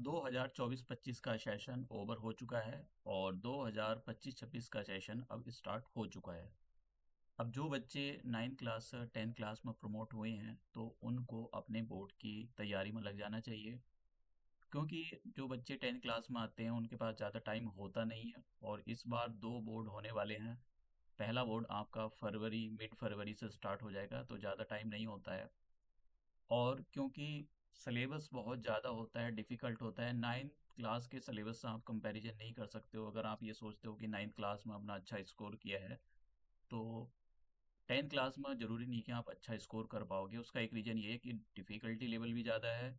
2024-25 का session over हो चुका है और 2025-26 का सेशन अब स्टार्ट हो चुका है। अब जो बच्चे 9th क्लास 10th क्लास में प्रमोट हुए हैं तो उनको अपने बोर्ड की तैयारी में लग जाना चाहिए, क्योंकि जो बच्चे 10th क्लास में आते हैं उनके पास ज़्यादा टाइम होता नहीं है और इस बार दो बोर्ड होने वाले हैं। पहला बोर्ड आपका फरवरी मिड फरवरी से स्टार्ट हो जाएगा तो ज़्यादा टाइम नहीं होता है, और क्योंकि सिलेबस बहुत ज़्यादा होता है, डिफ़िकल्ट होता है, 9th क्लास के सिलेबस से आप कंपैरिज़न नहीं कर सकते हो। अगर आप ये सोचते हो कि 9th क्लास में अपना अच्छा स्कोर किया है, तो 10th क्लास में ज़रूरी नहीं कि आप अच्छा स्कोर कर पाओगे। उसका एक रीज़न ये है कि डिफ़िकल्टी लेवल भी ज़्यादा है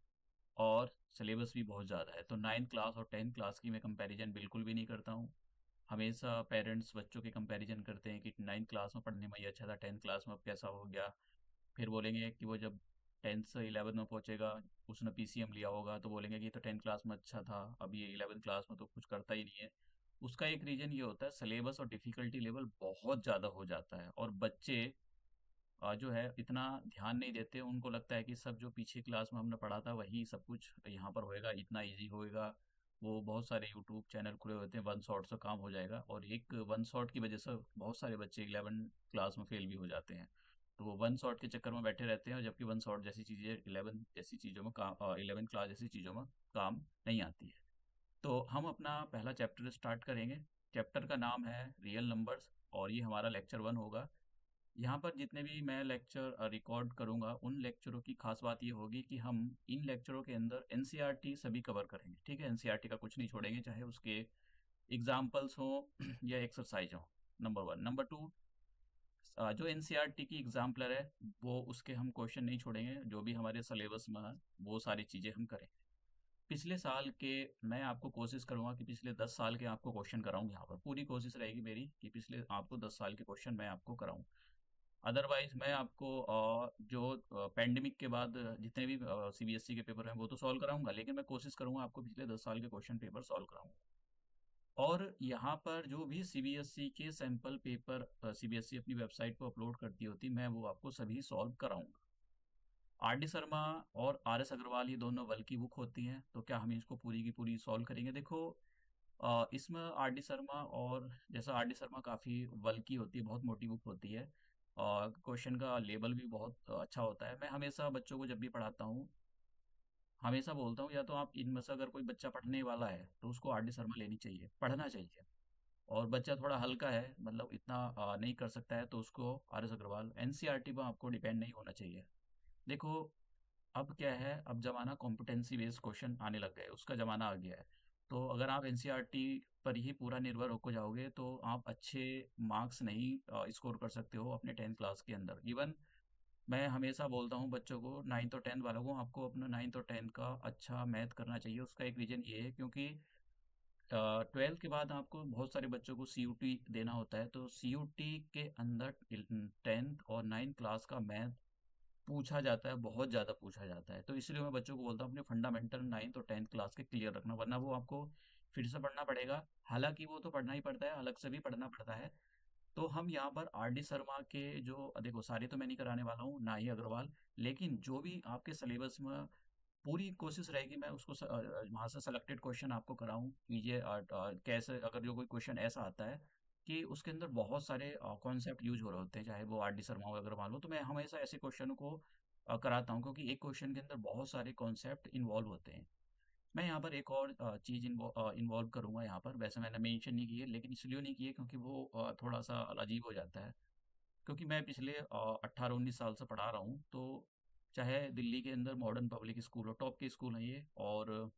और सिलेबस भी बहुत ज़्यादा है। तो 9th क्लास और 10th क्लास की मैं कंपैरिज़न बिल्कुल भी नहीं करता हूँ। हमेशा पेरेंट्स बच्चों की कंपैरिज़न करते हैं कि 9th क्लास में पढ़ने में ये अच्छा था, 10th क्लास में अब कैसा हो गया। फिर बोलेंगे कि वो जब 10th से 11th में पहुंचेगा, उसने पीसीएम लिया होगा तो बोलेंगे कि ये तो 10th क्लास में अच्छा था, अब ये 11th क्लास में तो कुछ करता ही नहीं है। उसका एक रीजन ये होता है, सिलेबस और डिफिकल्टी लेवल बहुत ज़्यादा हो जाता है और बच्चे जो है इतना ध्यान नहीं देते। उनको लगता है कि सब जो पीछे क्लास में हमने पढ़ा था वही सब कुछ यहाँ पर होएगा, इतना इजी होएगा। वो बहुत सारे यूट्यूब चैनल खुले होते हैं, वन शॉट से काम हो जाएगा, और एक वन शॉट की वजह से बहुत सारे बच्चे 11 क्लास में फेल भी हो जाते हैं। तो वो वन शॉट के चक्कर में बैठे रहते हैं, जबकि वन शॉट जैसी चीज़ें 11 जैसी चीज़ों में काम, 11 क्लास जैसी चीज़ों में काम नहीं आती है। तो हम अपना पहला चैप्टर स्टार्ट करेंगे। चैप्टर का नाम है रियल नंबर्स और ये हमारा लेक्चर 1 होगा। यहाँ पर जितने भी मैं लेक्चर रिकॉर्ड करूँगा, उन लेक्चरों की खास बात ये होगी कि हम इन लेक्चरों के अंदर एनसीईआरटी सभी कवर करेंगे, ठीक है? एनसीईआरटी का कुछ नहीं छोड़ेंगे, चाहे उसके एग्जाम्पल्स हों या एक्सरसाइज हों, नंबर 1। नंबर 2, जो एनसीईआरटी की एग्जाम्पलर है, वो उसके हम क्वेश्चन नहीं छोड़ेंगे, जो भी हमारे सिलेबस में है, वो सारी चीज़ें हम करेंगे। पिछले साल के मैं आपको कोशिश करूँगा कि पिछले 10 साल के आपको क्वेश्चन कराऊँ यहाँ पर, पूरी कोशिश रहेगी मेरी कि पिछले आपको 10 साल के क्वेश्चन मैं आपको कराऊँ। अदरवाइज मैं आपको जो पैंडेमिक के बाद जितने भी सीबीएसई के पेपर हैं वो तो सॉल्व कराऊंगा, लेकिन मैं कोशिश करूंगा आपको पिछले 10 साल के क्वेश्चन पेपर सॉल्व कराऊंगा। और यहाँ पर जो भी सीबीएसई के सैंपल पेपर सीबीएसई अपनी वेबसाइट पर अपलोड करती होती, मैं वो आपको सभी सॉल्व कराऊंगा। आर डी शर्मा और आर एस अग्रवाल ये दोनों वल की बुक होती हैं, तो क्या हम इसको पूरी की पूरी सॉल्व करेंगे? देखो, इसमें आर डी शर्मा और जैसा आर डी शर्मा काफ़ी बल्की होती है, बहुत मोटी बुक होती है और क्वेश्चन का लेवल भी बहुत अच्छा होता है। मैं हमेशा बच्चों को जब भी पढ़ाता हूँ, हमेशा बोलता हूँ या तो आप इनमें से अगर कोई बच्चा पढ़ने वाला है तो उसको आर डी शर्मा लेनी चाहिए, पढ़ना चाहिए। और बच्चा थोड़ा हल्का है, मतलब इतना नहीं कर सकता है, तो उसको आर एस अग्रवाल एनसीईआरटी पर आपको डिपेंड नहीं होना चाहिए। देखो, अब क्या है, अब ज़माना कॉम्पिटेंसी बेस्ड क्वेश्चन आने लग गए, उसका ज़माना आ गया है। तो अगर आप एनसीईआरटी पर ही पूरा निर्भर होकर जाओगे तो आप अच्छे मार्क्स नहीं स्कोर कर सकते हो अपने 10th क्लास के अंदर। इवन मैं हमेशा बोलता हूँ बच्चों को, 9th और 10th वालों को, आपको अपना 9th और 10th का अच्छा मैथ करना चाहिए। उसका एक रीज़न ये है क्योंकि 12th के बाद आपको बहुत सारे बच्चों को सीयूटी देना होता है, तो सीयूटी के अंदर 10th और 9th क्लास का मैथ पूछा जाता है, बहुत ज़्यादा पूछा जाता है। तो इसलिए मैं बच्चों को बोलता हूँ अपने फंडामेंटल 9th और 10th क्लास के क्लियर रखना, वरना वो आपको फिर से पढ़ना पड़ेगा। हालाँकि वो तो पढ़ना ही पड़ता है, अलग से भी पढ़ना पड़ता है। तो हम यहाँ पर आर डी शर्मा के जो देखो, सारे तो मैं नहीं कराने वाला हूँ, ना ही अग्रवाल, लेकिन जो भी आपके सिलेबस में पूरी कोशिश रहेगी मैं उसको वहाँ से सेलेक्टेड क्वेश्चन आपको कराऊँ कि ये कैसे, अगर जो कोई क्वेश्चन ऐसा आता है कि उसके अंदर बहुत सारे कॉन्सेप्ट यूज हो रहे होते हैं, चाहे वो आर डी शर्मा हो अग्रवाल हो, तो मैं हमेशा ऐसे क्वेश्चनों को कराता हूँ, क्योंकि एक क्वेश्चन के अंदर बहुत सारे कॉन्सेप्ट इन्वॉल्व होते हैं। मैं यहाँ पर एक और चीज़ इन्वॉल्व करूंगा यहाँ पर, वैसे मैंने मेंशन नहीं की है, लेकिन इसलिए नहीं की है क्योंकि वो थोड़ा सा अजीब हो जाता है। क्योंकि मैं पिछले 18-19 साल से पढ़ा रहा हूँ, तो चाहे दिल्ली के अंदर मॉडर्न पब्लिक स्कूल हो, टॉप के स्कूल हैं ये, और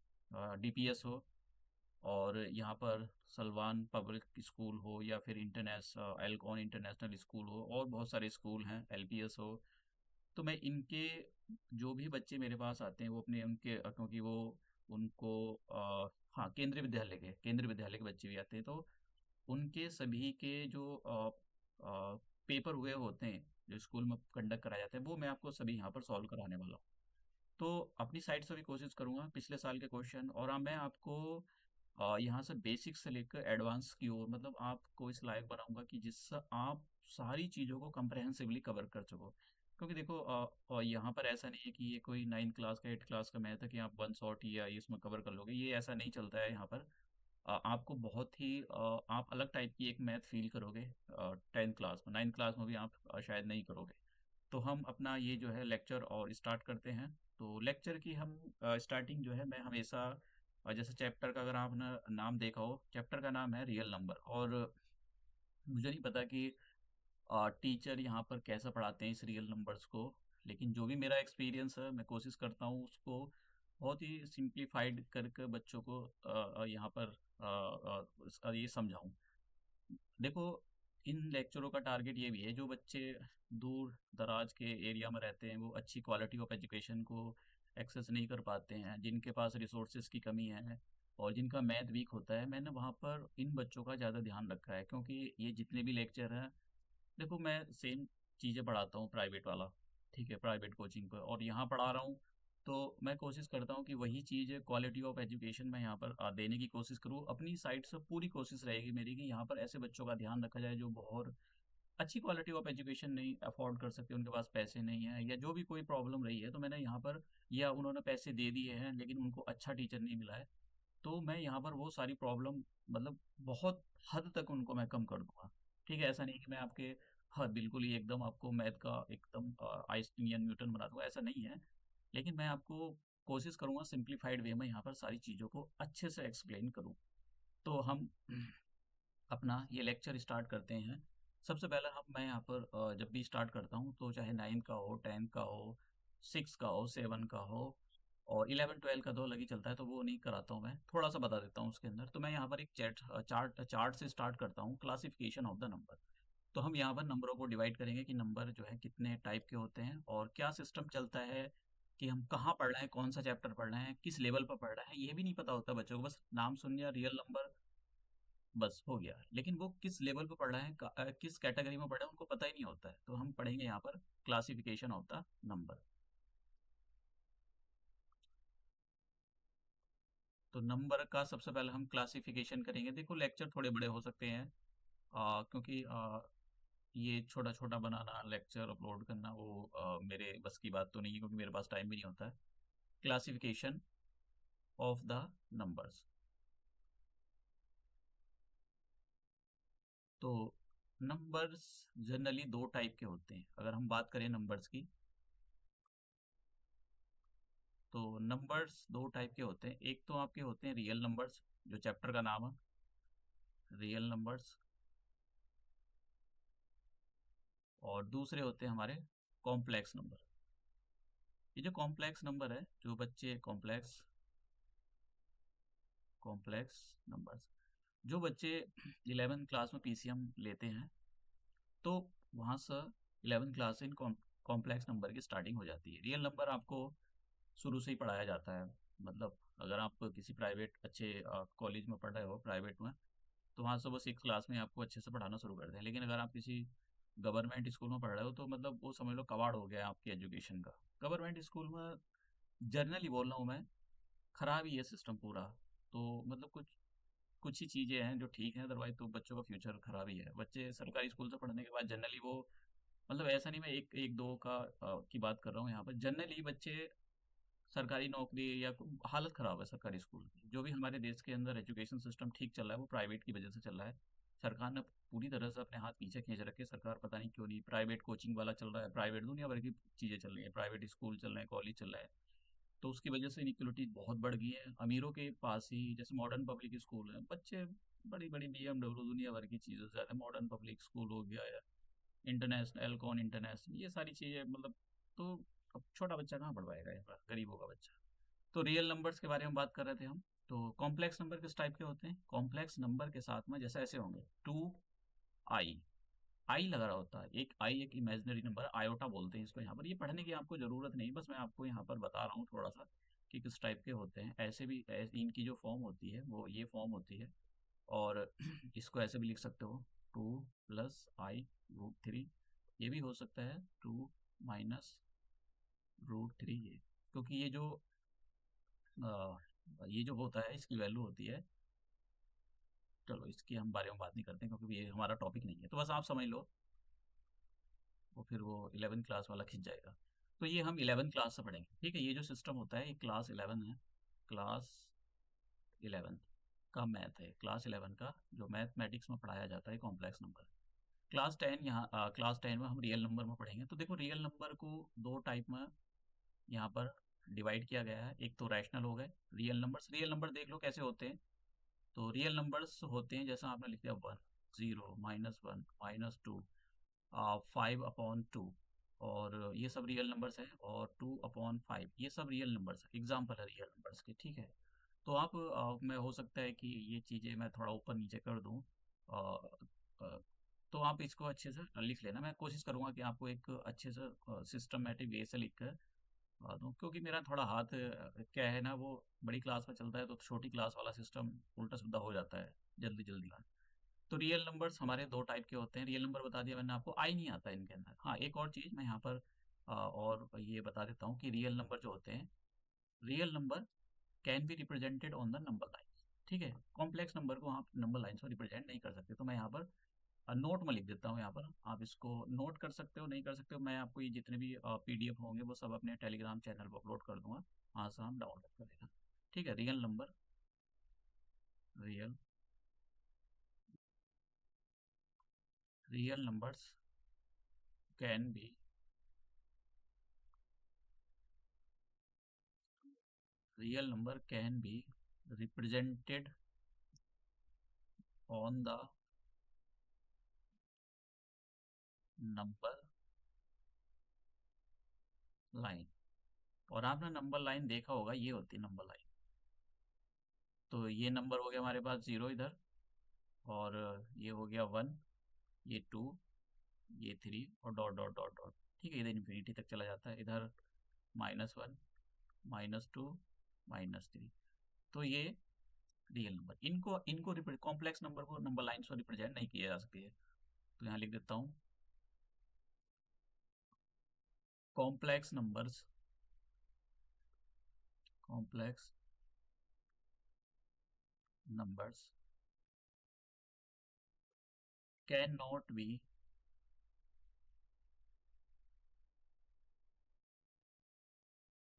डीपीएस हो, और यहाँ पर सलवान पब्लिक स्कूल हो, या फिर एल्कॉन इंटरनेशनल स्कूल हो, और बहुत सारे स्कूल हैं, एलपीएस हो। तो मैं इनके जो भी बच्चे मेरे पास आते हैं वो अपने उनके क्योंकि वो उनको हाँ, केंद्रीय विद्यालय के बच्चे भी आते हैं, तो उनके सभी के जो पेपर हुए होते हैं, जो स्कूल में कंडक्ट कराए जाते हैं, वो मैं आपको सभी यहाँ पर सॉल्व कराने वाला हूँ। तो अपनी साइड से भी कोशिश करूंगा पिछले साल के क्वेश्चन, और मैं आपको यहाँ से बेसिक से लेकर एडवांस की ओर, मतलब आपको इस लायक बनाऊंगा कि जिससे आप सारी चीज़ों को कंप्रहेंसिवली कवर कर सको। क्योंकि देखो और यहाँ पर ऐसा नहीं है कि ये कोई 9th क्लास का 8th क्लास का मैथ है कि आप वन शॉट या इसमें कवर कर लोगे, ये ऐसा नहीं चलता है यहाँ पर। आपको बहुत ही आप अलग टाइप की एक मैथ फील करोगे 10th क्लास में, 9th क्लास में भी आप शायद नहीं करोगे। तो हम अपना ये जो है लेक्चर और स्टार्ट करते हैं। तो लेक्चर की हम स्टार्टिंग जो है मैं हमेशा जैसे चैप्टर का अगर आपने नाम देखा हो, चैप्टर का नाम है रियल नंबर। और मुझे नहीं पता कि टीचर यहाँ पर कैसा पढ़ाते हैं इस रियल नंबर्स को, लेकिन जो भी मेरा एक्सपीरियंस है मैं कोशिश करता हूँ उसको बहुत ही सिंप्लीफाइड करके बच्चों को यहाँ पर इसका ये समझाऊं। देखो, इन लेक्चरों का टारगेट ये भी है, जो बच्चे दूर दराज के एरिया में रहते हैं, वो अच्छी क्वालिटी ऑफ एजुकेशन को एक्सेस नहीं कर पाते हैं, जिनके पास रिसोर्सेज की कमी है और जिनका मैथ वीक होता है, मैंने वहाँ पर इन बच्चों का ज़्यादा ध्यान रखा है। क्योंकि ये जितने भी लेक्चर हैं, देखो मैं सेम चीज़ें पढ़ाता हूँ प्राइवेट वाला, ठीक है, प्राइवेट कोचिंग पर, और यहाँ पढ़ा रहा हूँ। तो मैं कोशिश करता हूँ कि वही चीज़ क्वालिटी ऑफ एजुकेशन मैं यहाँ पर देने की कोशिश करूँ। अपनी साइड से पूरी कोशिश रहेगी मेरी कि यहाँ पर ऐसे बच्चों का ध्यान रखा जाए जो बहुत अच्छी क्वालिटी ऑफ एजुकेशन नहीं अफोर्ड कर सकते, उनके पास पैसे नहीं है या जो भी कोई प्रॉब्लम रही है, तो मैंने यहाँ पर, या उन्होंने पैसे दे दिए हैं लेकिन उनको अच्छा टीचर नहीं मिला है, तो मैं यहाँ पर वो सारी प्रॉब्लम मतलब बहुत हद तक उनको मैं कम कर दूंगा। ठीक है, ऐसा नहीं कि मैं आपके, हाँ बिल्कुल ही एकदम आपको मैथ का एकदम आइंस्टीन या न्यूटन बना दूंगा, ऐसा नहीं है। लेकिन मैं आपको कोशिश करूंगा सिंप्लीफाइड वे में यहाँ पर सारी चीज़ों को अच्छे से एक्सप्लेन करूँ। तो हम अपना ये लेक्चर स्टार्ट करते हैं। सबसे पहले मैं यहाँ पर जब भी स्टार्ट करता हूँ, तो चाहे 9th का हो, 10th का हो, 6 का हो, 7 का हो, और 11 12 का तो अलग ही चलता है, तो वो नहीं कराता हूँ, मैं थोड़ा सा बता देता हूँ उसके अंदर। तो मैं यहाँ पर एक चार्ट से स्टार्ट करता हूँ, क्लासिफिकेशन ऑफ द नंबर। तो हम यहाँ पर नंबरों को डिवाइड करेंगे कि नंबर जो है कितने टाइप के होते हैं और क्या सिस्टम चलता है, कि हम कहाँ पढ़ रहे हैं, कौन सा चैप्टर पढ़ रहे हैं, किस लेवल पर पढ़ रहे हैं, ये भी नहीं पता होता बच्चों को। बस नाम सुन लिया रियल नंबर, बस हो गया, लेकिन वो किस लेवल पे पढ़ रहे हैं, किस कैटेगरी में पढ़ रहे हैं, उनको पता ही नहीं होता है। तो हम पढ़ेंगे यहाँ पर क्लासिफिकेशन ऑफ द नंबर। तो नंबर का सबसे पहले हम क्लासिफिकेशन करेंगे। देखो लेक्चर थोड़े बड़े हो सकते हैं, क्योंकि ये छोटा छोटा बनाना, लेक्चर अपलोड करना, वो मेरे बस की बात तो नहीं है, क्योंकि मेरे पास टाइम भी नहीं होता है। Classification of the numbers. तो नंबर्स जनरली दो टाइप के होते हैं। अगर हम बात करें नंबर्स की, तो नंबर्स दो टाइप के होते हैं। एक तो आपके होते हैं रियल नंबर्स, जो चैप्टर का नाम है रियल नंबर्स, और दूसरे होते हैं हमारे कॉम्प्लेक्स नंबर। ये जो कॉम्प्लेक्स नंबर है, जो बच्चे कॉम्प्लेक्स कॉम्प्लेक्स नंबर्स, जो बच्चे 11th क्लास में पीसीएम लेते हैं, तो वहाँ से 11th क्लास से इन कॉम्प्लेक्स नंबर की स्टार्टिंग हो जाती है। रियल नंबर आपको शुरू से ही पढ़ाया जाता है। मतलब अगर आप किसी प्राइवेट अच्छे कॉलेज में पढ़ रहे हो, प्राइवेट में, तो वहाँ से वो 6 क्लास में आपको अच्छे से पढ़ाना शुरू करते हैं। लेकिन अगर आप किसी गवर्नमेंट स्कूल में पढ़ रहे हो, तो मतलब वो समझ लो कबाड़ हो गया आपकी एजुकेशन का। गवर्नमेंट स्कूल में जनरली बोल रहा हूँ मैं, खराब ही है सिस्टम पूरा। तो मतलब कुछ कुछ ही चीज़ें हैं जो ठीक हैं, अदरवाइज तो बच्चों का फ्यूचर खराब ही है। बच्चे सरकारी स्कूल से पढ़ने के बाद जनरली वो, मतलब ऐसा नहीं, मैं एक एक दो का की बात कर रहा हूँ यहाँ पर, जनरली बच्चे सरकारी नौकरी या हालत ख़राब है सरकारी स्कूल की। जो भी हमारे देश के अंदर एजुकेशन सिस्टम ठीक चल रहा है, वो प्राइवेट की वजह से चल रहा है। सरकार ने पूरी तरह से अपने हाथ पीछे खींच रखे। सरकार पता नहीं क्यों नहीं, प्राइवेट कोचिंग वाला चल रहा है, प्राइवेट दुनिया भर की चीज़ें चल रही हैं, प्राइवेट स्कूल चल रहे हैं, कॉलेज चल रहा है। तो उसकी वजह से इनिक्वलिटी बहुत बढ़ गई है। अमीरों के पास ही जैसे मॉडर्न पब्लिक स्कूल है, बच्चे बड़ी बड़ी BMW दुनिया भर की चीज़ों से जाते हैं। मॉडर्न पब्लिक स्कूल हो गया या इंटरनेशनल, एलकॉन इंटरनेशनल, ये सारी चीज़ें मतलब, तो अब छोटा बच्चा कहाँ पढ़ पाएगा यहाँ पर, गरीबों का बच्चा। तो रियल नंबर्स के बारे में बात कर रहे थे हम। तो कॉम्प्लेक्स नंबर किस टाइप के होते हैं? कॉम्प्लेक्स नंबर के साथ में जैसे ऐसे होंगे, टू आई, आई लगा रहा होता है। एक आई एक इमेजिनरी नंबर, आयोटा बोलते हैं इसको। यहाँ पर ये पढ़ने की आपको ज़रूरत नहीं, बस मैं आपको यहाँ पर बता रहा हूँ थोड़ा सा कि किस टाइप के होते हैं। ऐसे भी इनकी जो फॉर्म होती है वो ये फॉर्म होती है। और इसको ऐसे भी लिख सकते हो, टू प्लस आई रूट थ्री। ये भी हो सकता है टू माइनस रूट थ्री, ये क्योंकि ये जो होता है इसकी वैल्यू होती है। चलो इसके हम बारे में बात नहीं करते हैं, क्योंकि ये हमारा टॉपिक नहीं है, तो बस आप समझ लो फिर वो 11th क्लास वाला खिंच जाएगा। तो ये हम 11th क्लास से पढ़ेंगे, ठीक है। ये जो सिस्टम होता है ये क्लास 11 है, क्लास 11 का मैथ है, क्लास 11 का जो मैथमेटिक्स में पढ़ाया जाता है कॉम्प्लेक्स नंबर। क्लास 10 यहाँ क्लास 10 में हम रियल नंबर में पढ़ेंगे। तो देखो रियल नंबर को दो टाइप में यहाँ पर डिवाइड किया गया है। एक तो रैशनल हो गए रियल नंबर देख लो कैसे होते हैं। तो रियल नंबर्स होते हैं जैसा आपने लिख दिया 1, 0, -1, -2, 5/2, और ये सब रियल नंबर्स हैं, और 2/5 ये सब रियल नंबर्स हैं, एग्जाम्पल है रियल नंबर्स के, ठीक है। तो आप मैं हो सकता है कि ये चीज़ें मैं थोड़ा ऊपर नीचे कर दूँ, तो आप इसको अच्छे से लिख लेना। मैं कोशिश करूँगा कि आपको एक अच्छे से सिस्टमेटिक वे से लिख कर दूँ, क्योंकि मेरा थोड़ा हाथ क्या है ना, वो बड़ी क्लास में चलता है तो छोटी क्लास वाला सिस्टम उल्टा सीधा हो जाता है जल्दी जल्दी में। तो रियल नंबर्स हमारे दो टाइप के होते हैं। रियल नंबर बता दिया मैंने आपको, आई नहीं आता है इनके अंदर। हाँ, एक और चीज़ मैं यहाँ पर और ये बता देता हूँ कि रियल नंबर जो होते हैं, real number can be represented on the number line, ठीक है। कॉम्प्लेक्स नंबर को आप नंबर लाइन से रिप्रेजेंट नहीं कर सकते। तो मैं यहाँ पर नोट में लिख देता हूँ, यहाँ पर आप इसको नोट कर सकते हो, नहीं कर सकते हो। मैं आपको ये जितने भी पीडीएफ होंगे वो सब अपने टेलीग्राम चैनल पर अपलोड कर दूंगा, वहाँ से हम डाउनलोड कर लेना, ठीक है। Real real numbers can be real number can be represented on the number line. और आपने नंबर लाइन देखा होगा, ये होती है नंबर लाइन। तो ये नंबर हो गया हमारे पास 0 इधर, और ये हो गया 1, ये 2, ये 3, और डॉट डॉट डॉट डॉट, ठीक है। इधर इन्फिनिटी तक चला जाता है, इधर -1, -2, -3। तो ये रियल नंबर, इनको इनको कॉम्प्लेक्स नंबर को नंबर लाइन से रिप्रेजेंट नहीं किया जा सकती है। तो यहाँ लिख देता हूँ, complex numbers complex numbers can not be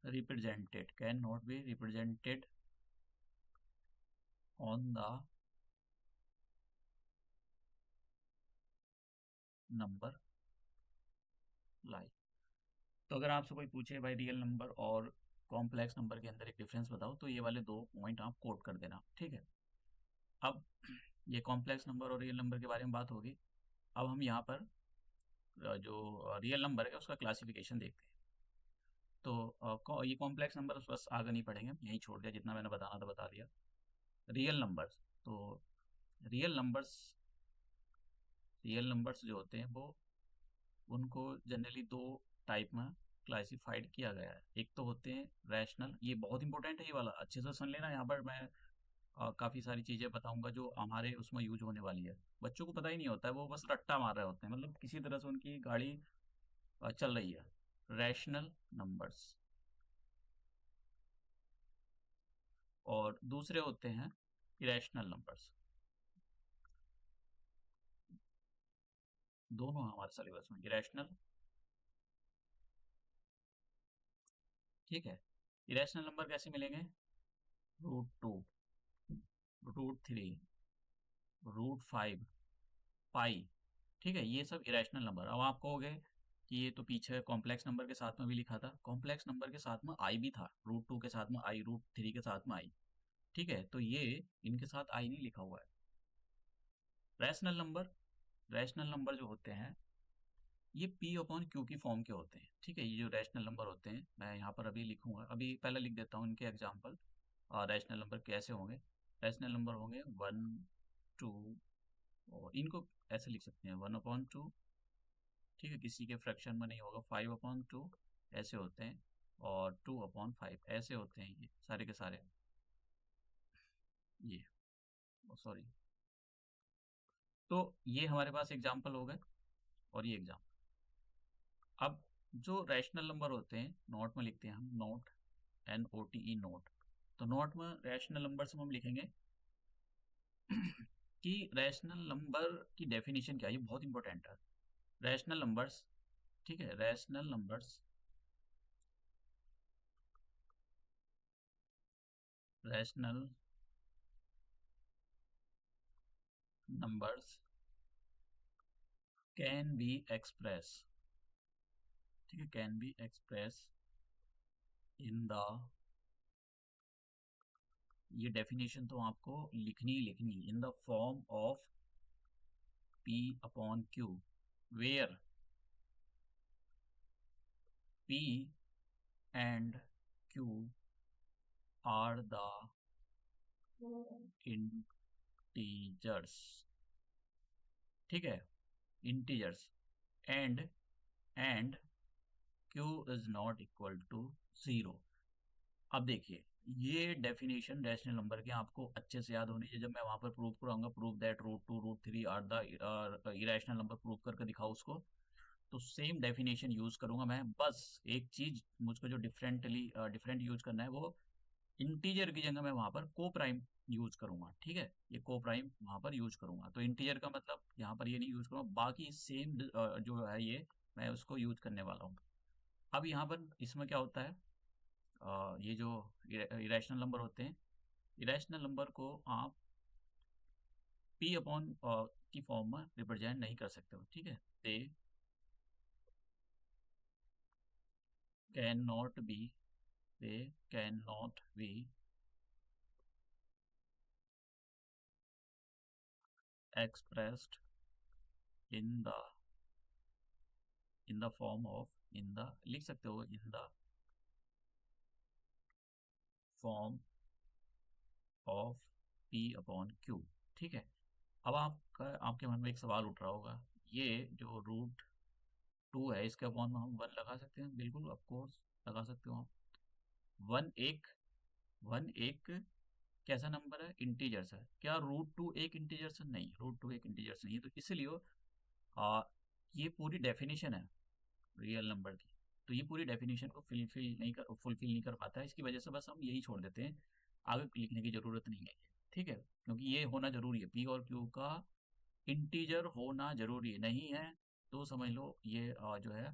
represented on the number line. तो अगर आपसे कोई पूछे भाई रियल नंबर और कॉम्प्लेक्स नंबर के अंदर एक डिफरेंस बताओ, तो ये वाले दो पॉइंट आप कोट कर देना, ठीक है। अब ये कॉम्प्लेक्स नंबर और रियल नंबर के बारे में बात होगी। अब हम यहाँ पर जो रियल नंबर है उसका क्लासिफिकेशन देखते हैं। तो ये कॉम्प्लेक्स नंबर बस आगे नहीं पढ़ेंगे, यहीं छोड़ दिया, जितना मैंने बताना था बता दिया। रियल नंबर्स, तो रियल नंबर्स रियल नंबर्स जो होते हैं वो, उनको जनरली दो टाइप में क्लासिफाइड किया गया है। एक तो होते हैं रैशनल, ये बहुत इंपॉर्टेंट है, ये वाला अच्छे से सुन लेना। यहाँ पर मैं काफ़ी सारी चीज़ें बताऊंगा जो हमारे उसमें यूज होने वाली है। बच्चों को पता ही नहीं होता है, वो बस रट्टा मार रहे होते हैं, मतलब किसी तरह से उनकी गाड़ी चल रही है। रैशनल नंबर्स, और दूसरे होते हैं इरेशनल नंबर्स। दोनों हैं हमारे सिलेबस में, इरेशनल, ठीक है। इरेशनल नंबर कैसे मिलेंगे? √2, √3, √5, पाई, ठीक है। ये सब इरेशनल नंबर। अब आप कहोगे कि ये तो पीछे कॉम्प्लेक्स नंबर के साथ में भी लिखा था, कॉम्प्लेक्स नंबर के साथ में आई भी था, √2 के साथ में आई, √3 के साथ में आई, ठीक है। तो ये इनके साथ आई नहीं लिखा हुआ है। रैशनल नंबर, रैशनल नंबर जो होते हैं ये P/Q की फॉर्म के होते हैं, ठीक है। ये जो रैशनल नंबर होते हैं, मैं यहाँ पर अभी लिखूंगा, अभी पहले लिख देता हूँ इनके एग्जाम्पल। रैशनल नंबर कैसे होंगे? रैशनल नंबर होंगे 1, 2, और इनको ऐसे लिख सकते हैं 1/2, ठीक है। किसी के फ्रैक्शन में नहीं होगा, 5/2 ऐसे होते हैं, और 2/5 ऐसे होते हैं, ये सारे के सारे, ये सॉरी। तो ये हमारे पास एग्जाम्पल हो गए, और ये एग्जाम्पल। अब जो रैशनल नंबर होते हैं, नोट में लिखते हैं हम, नोट, NOTE, नोट। तो नोट में रैशनल नंबर से हम लिखेंगे कि रैशनल नंबर की डेफिनेशन क्या है, ये बहुत इंपॉर्टेंट है। रैशनल नंबर्स ठीक है, rational numbers, rational numbers can be express, ठीक है, can be express in the, ये डेफिनेशन तो आपको लिखनी ही लिखनी, in the form of P upon Q, where P and Q are the integers, ठीक है, integers, and Q is not equal to 0। अब देखिए, ये डेफिनेशन रैशनल नंबर के आपको अच्छे से याद होनी चाहिए। जब मैं वहां पर प्रूव कराऊंगा, prove that root two root three are the irrational number, prove करके दिखाओ उसको, तो सेम डेफिनेशन यूज करूंगा मैं। बस एक चीज मुझको जो डिफरेंट यूज करना है, वो इंटीजर की जगह मैं वहां पर को प्राइम यूज करूंगा, ठीक है, ये को प्राइम वहां पर यूज करूंगा। तो इंटीजर का मतलब यहाँ पर ये नहीं यूज करूंगा, बाकी सेम जो है ये मैं उसको यूज करने वाला हूँ। अब यहाँ पर इसमें क्या होता है, ये जो इरेशनल नंबर होते हैं, इरेशनल नंबर को आप पी अपॉन की फॉर्म में रिप्रेजेंट नहीं कर सकते हो, ठीक है, they can not be, they can not be expressed in the form of, in the लिख सकते हो, in the form of P upon Q, ठीक है। अब आपके मन में एक सवाल उठ रहा होगा, ये जो रूट टू है इसके अपॉन में हम वन लगा सकते हैं? बिल्कुल, ऑफ कोर्स लगा सकते हो आप। वन एक, वन एक कैसा नंबर है? इंटीजर्स है। क्या रूट टू एक इंटीजर्स है? नहीं, रूट टू एक इंटीजर्स नहीं है। तो इसलिए आ, ये पूरी डेफिनेशन है रियल नंबर की, तो ये पूरी डेफिनेशन को फुलफिल नहीं कर पाता है। इसकी वजह से बस हम यही छोड़ देते हैं, आगे लिखने की जरूरत नहीं है, ठीक है, क्योंकि ये होना जरूरी है, पी और क्यू का इंटीजर होना जरूरी है। नहीं है तो समझ लो ये जो है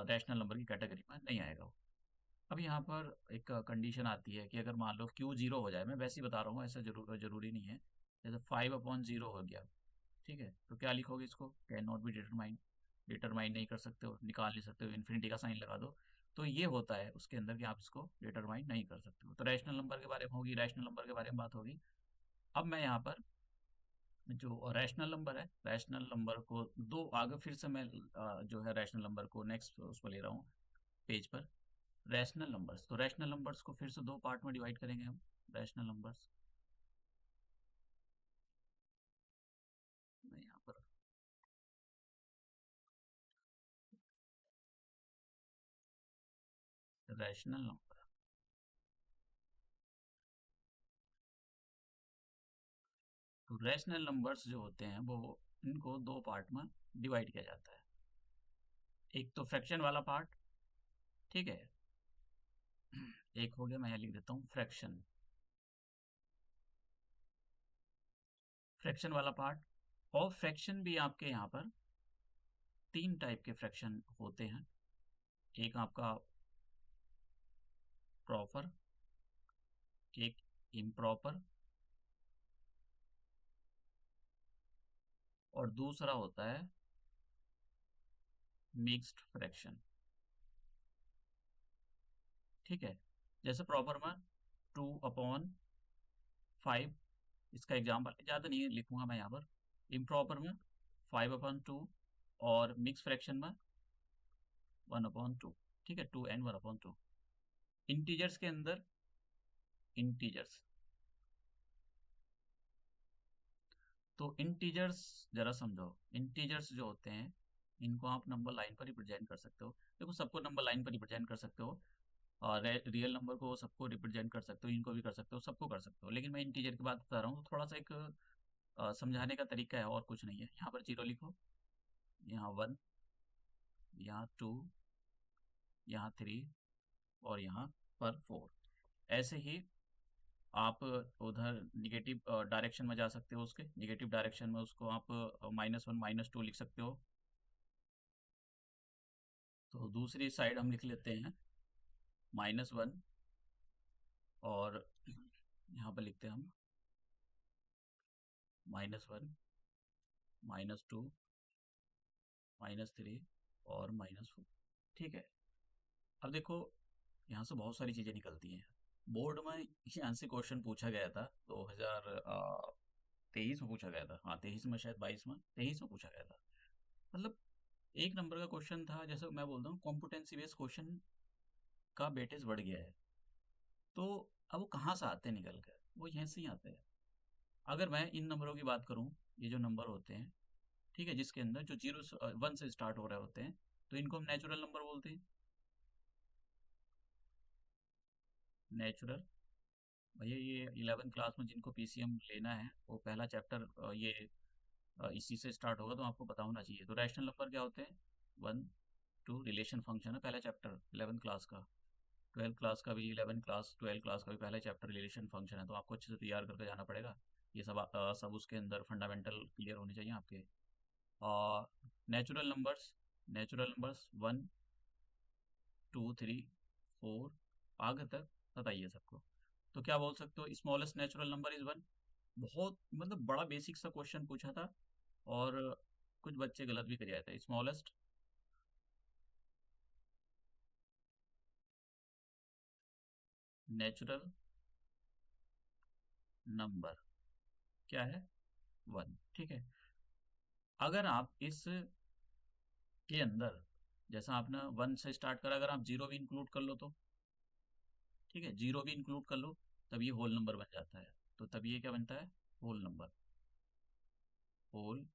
रैशनल नंबर की कैटेगरी में नहीं आएगा वो। अब यहाँ पर एक कंडीशन आती है कि अगर मान लो क्यू जीरो हो जाए, मैं वैसे ही बता रहा हूँ, ऐसा जरूरी नहीं है। जैसे फाइव अपॉन जीरो हो गया, ठीक है, तो क्या लिखोगे इसको? Can not be determine, determine नहीं कर सकते हो, निकाल नहीं सकते हो, इन्फिनिटी का साइन लगा दो। तो ये होता है उसके अंदर कि आप इसको डिटरमाइन नहीं कर सकते हो। तो रैशनल नंबर के बारे में होगी, रैशनल नंबर के बारे में बात होगी। अब मैं यहाँ पर जो रैशनल नंबर है, रैशनल नंबर को दो आगे फिर से मैं जो है रैशनल नंबर को नेक्स्ट उस पर ले रहा हूँ पेज पर। रैशनल नंबर्स, तो रैशनल नंबर्स को फिर से दो पार्ट में डिवाइड करेंगे हम। रैशनल नंबर्स, मैं यहाँ पर रैशनल नंबर, तो रैशनल नंबर्स जो होते हैं वो, इनको दो पार्ट में डिवाइड किया जाता है। एक तो फ्रैक्शन वाला पार्ट, ठीक है, एक हो गया, मैं यहाँ लिख देता हूँ फ्रैक्शन, फ्रैक्शन वाला पार्ट। और फ्रैक्शन भी आपके यहाँ पर तीन टाइप के फ्रैक्शन होते हैं। एक आपका प्रॉपर, एक इम्प्रॉपर, और दूसरा होता है मिक्स्ड फ्रैक्शन, ठीक है। जैसे प्रॉपर में टू अपॉन फाइव, इसका एग्जाम्पल ज़्यादा नहीं लिखूंगा मैं यहाँ पर। इम्प्रॉपर में फाइव अपॉन टू, और मिक्स फ्रैक्शन में वन अपॉन टू, ठीक है, two and one upon two. Integers के अंदर, इंटीजर्स, तो इंटीजर्स जरा समझो। इंटीजर्स जो होते हैं इनको आप नंबर लाइन पर रिप्रेजेंट कर सकते हो। देखो, सबको नंबर लाइन पर रिप्रेजेंट कर सकते हो, और रियल नंबर को सबको रिप्रेजेंट कर सकते हो, इनको भी कर सकते हो, सबको कर सकते हो। लेकिन मैं इंटीजर की बात बता रहा हूँ, तो थोड़ा सा एक समझाने का तरीका है, और कुछ नहीं है। यहाँ पर जीरो लिखो, यहाँ वन, यहाँ टू, यहाँ थ्री, और यहाँ पर फोर। ऐसे ही आप उधर निगेटिव डायरेक्शन में जा सकते हो, उसके निगेटिव डायरेक्शन में उसको आप माइनस वन माइनस टू लिख सकते हो। तो दूसरी साइड हम लिख लेते हैं -1, और यहाँ पर लिखते हैं हम -1, -2, -3 और -4। ठीक है। अब देखो, यहाँ से बहुत सारी चीज़ें निकलती हैं। बोर्ड में यहाँ से क्वेश्चन पूछा गया था 2023 में पूछा गया था, हाँ 23 में, शायद 22 में, 23 में पूछा गया था। मतलब एक नंबर का क्वेश्चन था, जैसे मैं बोलता हूँ कॉम्पिटेंसी बेस्ड क्वेश्चन का वेटेज बढ़ गया है। तो अब वो कहाँ से आते हैं निकल कर, वो यहाँ से ही आते हैं। अगर मैं इन नंबरों की बात करूँ, ये जो नंबर होते हैं, ठीक है, जिसके अंदर जो 1 से स्टार्ट हो रहे होते हैं, तो इनको हम नेचुरल नंबर बोलते हैं। नेचुरल, भैया ये 11th क्लास में जिनको पीसीएम लेना है, वो पहला चैप्टर ये इसी से स्टार्ट होगा, तो आपको पता होना चाहिए। तो रैशनल नंबर क्या होते हैं? 1, 2, रिलेशन फंक्शन है पहला चैप्टर 11th क्लास का। 12th क्लास का भी, 11th क्लास 12th क्लास का भी पहला चैप्टर रिलेशन फंक्शन है, तो आपको अच्छे से तैयार करके जाना पड़ेगा। ये सब उसके अंदर फंडामेंटल क्लियर होने चाहिए आपके। और नेचुरल नंबर्स 1, 2, 3, 4 आगे तक बताइए सबको। तो क्या बोल सकते हो? Smallest natural number is 1। बहुत मतलब बड़ा बेसिक सा क्वेश्चन पूछा था, और कुछ बच्चे गलत भी कर जाते हैं। स्मॉलेस्ट नेचुरल नंबर क्या है? 1। ठीक है। अगर आप इस के अंदर, जैसा आपने 1 से स्टार्ट करा, अगर आप जीरो भी इंक्लूड कर लो तो, ठीक है, जीरो भी इंक्लूड कर लो, तब ये होल नंबर बन जाता है। तो तब ये क्या बनता है? Whole number. होल।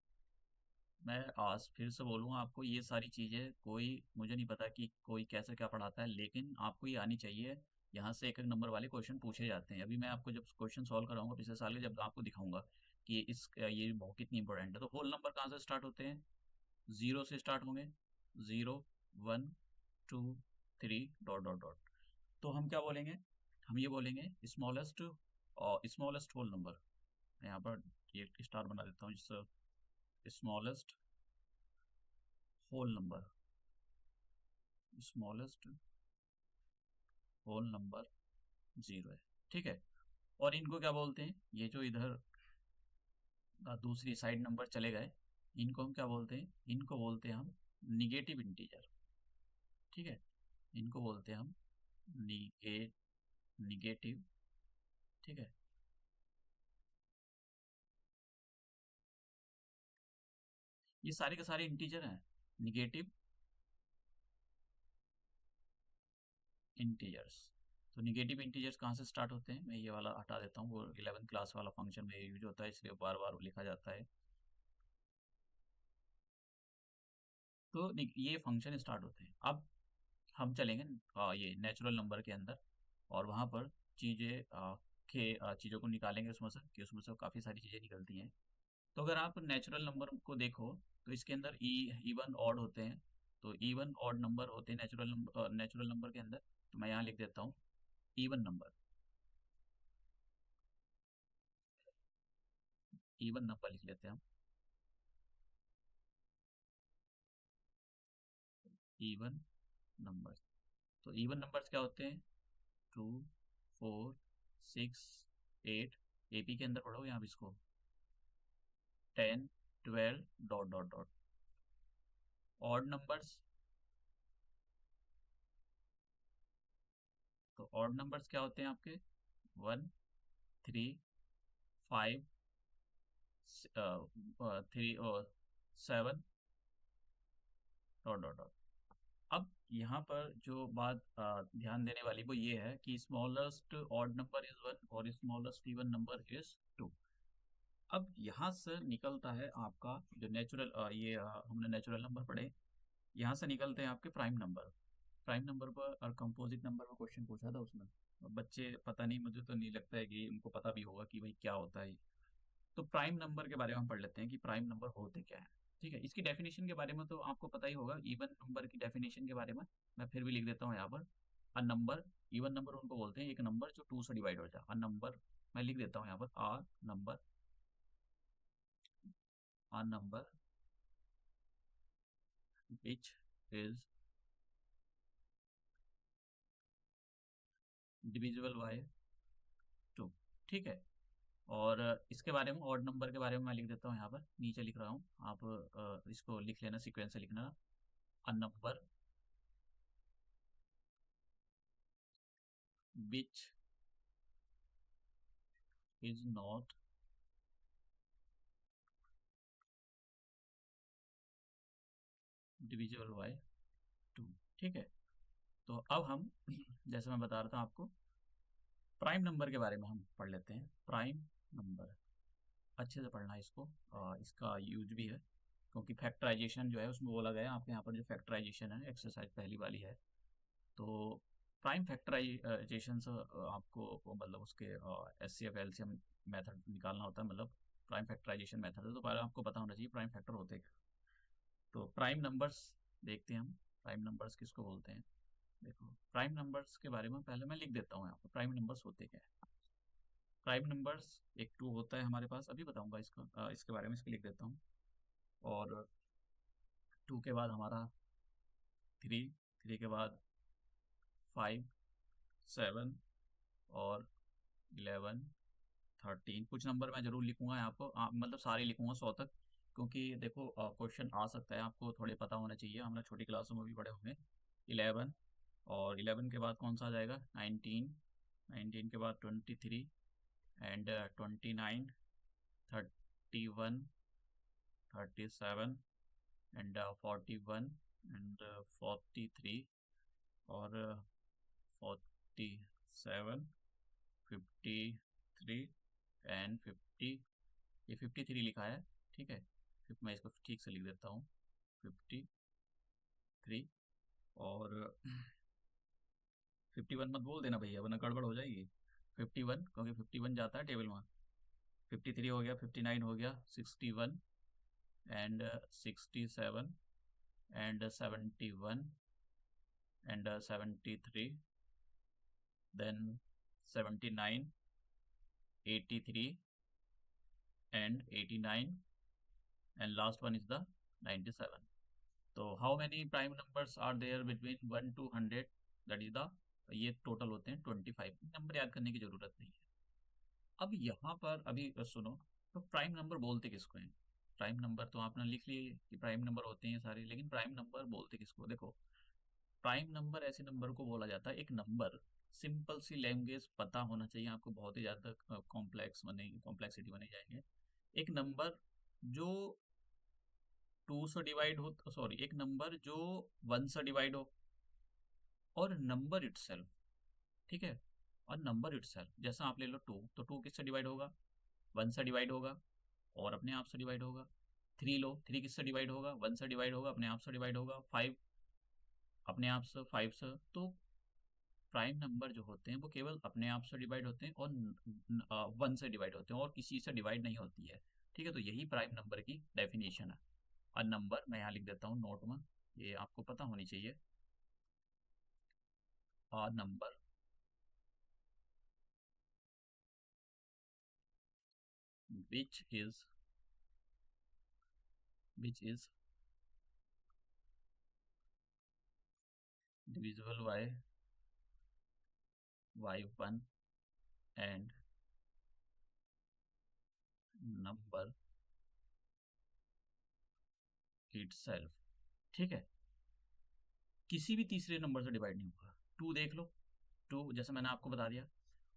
मैं आज फिर से बोलूँगा आपको, ये सारी चीज़ें कोई, मुझे नहीं पता कि कोई कैसे क्या पढ़ाता है, लेकिन आपको ये आनी चाहिए। यहाँ से एक एक नंबर वाले क्वेश्चन पूछे जाते हैं। अभी मैं आपको जब क्वेश्चन सॉल्व कराऊंगा पिछले साल के, जब आपको दिखाऊंगा कि ये बहुत कितनी इंपॉर्टेंट है। तो होल नंबर कहाँ से स्टार्ट होते हैं? जीरो से स्टार्ट होंगे। Zero, 1, 2, 3 dot dot dot. तो हम क्या बोलेंगे? हम ये बोलेंगे स्मॉलेस्ट, और स्मॉलेस्ट होल नंबर। यहाँ पर ये स्टार बना देता हूँ, जिससे smallest whole number, smallest whole number 0 है। ठीक है। और इनको क्या बोलते हैं? ये जो इधर दूसरी साइड नंबर चले गए, इनको हम क्या बोलते हैं? इनको बोलते हैं हम निगेटिव इंटीजर। ठीक है। इनको बोलते हैं हम निगे निगेटिव। ठीक है। ये सारे के सारे इंटीजर हैं, निगेटिव इंटीजर्स। तो निगेटिव इंटीजर्स कहाँ से स्टार्ट होते हैं? मैं ये वाला हटा देता हूँ, वो 11th क्लास वाला फंक्शन में यूज होता है, इसलिए बार बार लिखा जाता है। तो ये फंक्शन स्टार्ट होते हैं। अब हम चलेंगे ये नेचुरल नंबर के अंदर, और वहाँ पर चीज़ें चीज़ों को निकालेंगे उसमें से, कि उसमें से काफ़ी सारी चीज़ें निकलती हैं। तो अगर आप नेचुरल नंबर को देखो, तो इसके अंदर इवन ऑड होते हैं। तो इवन ऑड नंबर होते हैं नेचुरल नंबर के अंदर। तो मैं यहाँ लिख देता हूँ इवन नंबर। इवन नंबर लिख लेते हैं हम। Even numbers. तो इवन नंबर्स क्या होते हैं? 2, 4, 6, 8। एपी के अंदर पढ़ो यहाँ इसको। 10, 12 dot dot dot. Odd numbers. तो ऑड नंबर्स क्या होते हैं आपके? 1, 3, 5, 3 और 7 डॉट डॉट डॉट। अब यहाँ पर जो बात ध्यान देने वाली वो ये है कि स्मॉलेस्ट ऑड नंबर इज 1 और स्मॉलेस्ट इवन नंबर इज 2। अब यहाँ से निकलता है आपका जो नेचुरल, ये हमने नेचुरल नंबर पढ़े, यहाँ से निकलते हैं आपके प्राइम नंबर। प्राइम नंबर पर और कंपोजिट नंबर पर क्वेश्चन पूछा था उसमें। बच्चे, पता नहीं, मुझे तो नहीं लगता है कि उनको पता भी होगा कि भाई क्या होता है। तो प्राइम नंबर के बारे में हम पढ़ लेते हैं कि प्राइम नंबर होते क्या है। ठीक है। इसकी डेफिनेशन के बारे में तो आपको पता ही होगा। इवन नंबर की डेफिनेशन के बारे में मैं फिर भी लिख देता हूँ यहाँ पर। अ नंबर, इवन नंबर उनको बोलते हैं एक नंबर जो 2 से डिवाइड हो जाए। अ नंबर, मैं लिख देता हूँ यहाँ पर आ number. A number which is divisible by 2। ठीक है। और इसके बारे में, ऑड नंबर के बारे में मैं लिख देता हूँ, यहाँ पर नीचे लिख रहा हूँ, आप इसको लिख लेना, सीक्वेंस से लिखना। अ number which is not divisible by 2। ठीक है। तो अब हम जैसे मैं बता रहा था आपको, प्राइम नंबर के बारे में हम पढ़ लेते हैं। प्राइम नंबर अच्छे से पढ़ना है इसको, इसका यूज भी है, क्योंकि फैक्टराइजेशन जो है उसमें बोला गया है, आपके यहाँ पर जो फैक्टराइजेशन है एक्सरसाइज पहली वाली है। तो प्राइम फैक्टराइजेशन से आपको मतलब उसके H C F L C M method निकालना होता है, मतलब प्राइम फैक्टराइजेशन मैथड है, तो पहले आपको पता होना चाहिए प्राइम फैक्टर होते क्या। तो प्राइम नंबर्स देखते हैं हम, प्राइम नंबर्स किसको बोलते हैं। देखो, प्राइम नंबर्स के बारे में पहले मैं लिख देता हूँ यहाँ पर, प्राइम नंबर्स होते क्या है। प्राइम नंबर्स एक 2 होता है हमारे पास, अभी बताऊंगा इसका, इसके बारे में इसको लिख देता हूँ। और 2 के बाद हमारा 3, 3 के बाद 5, 7 और 11, 13। कुछ नंबर मैं जरूर लिखूंगा यहाँ पर, मतलब सारे लिखूंगा 100 तक, क्योंकि देखो क्वेश्चन आ सकता है, आपको थोड़े पता होना चाहिए, हम लोग छोटी क्लासों में भी पढ़े होंगे। 11, और 11 के बाद कौन सा आ जाएगा, 19, 19 के बाद 23 एंड 29, 31, 37 एंड 41 एंड 43 और 47, 53 एंड 50। ये 53 लिखा है, ठीक है, फिर मैं इसको ठीक से लिख देता हूँ, 53। और 51 मत बोल देना भैया, वरना गड़बड़ हो जाएगी। 51, क्योंकि 51 जाता है टेबल में। 53 हो गया, 59 हो गया, 61 and 67 and 71 and 73, then 79, 83 and 89, and last one is the 97. तो how many prime numbers are there between 1 to 100, that is the, ये टोटल होते हैं 25। नंबर याद करने की जरूरत नहीं है। अब यहाँ पर अभी सुनो, तो प्राइम नंबर बोलते किसको हैं। प्राइम नंबर तो आपने लिख लिए कि प्राइम नंबर होते हैं सारे, लेकिन प्राइम नंबर बोलते किसको, देखो, प्राइम नंबर ऐसे नंबर को बोला जाता है, एक नंबर, सिंपल सी लैंग्वेज पता होना चाहिए आपको, बहुत ही ज़्यादा कॉम्प्लेक्सिटी बने जाएंगे। एक नंबर जो 2 से डिवाइड हो, सॉरी, एक नंबर जो 1 से डिवाइड हो, और नंबर इटसेल्फ, ठीक है, और नंबर इटसेल्फ, जैसा आप ले लो 2, तो 2 किससे डिवाइड होगा, 1 से डिवाइड होगा और अपने आप से डिवाइड होगा। 3 लो, 3 किससे डिवाइड होगा, 1 से डिवाइड होगा, अपने आप से डिवाइड होगा। 5 अपने आप से, 5 से। तो प्राइम नंबर जो होते हैं वो केवल अपने आप से डिवाइड होते हैं और 1 से डिवाइड होते हैं, और किसी से डिवाइड नहीं होती है। ठीक है, तो यही प्राइम नंबर की डेफिनेशन है। और नंबर मैं यहाँ लिख देता हूँ नोट में, ये आपको पता होनी चाहिए। और number which is divisible by 1 and number itself। ठीक है, किसी भी तीसरे नंबर से डिवाइड नहीं होगा। 2 देख लो, 2 जैसे मैंने आपको बता दिया।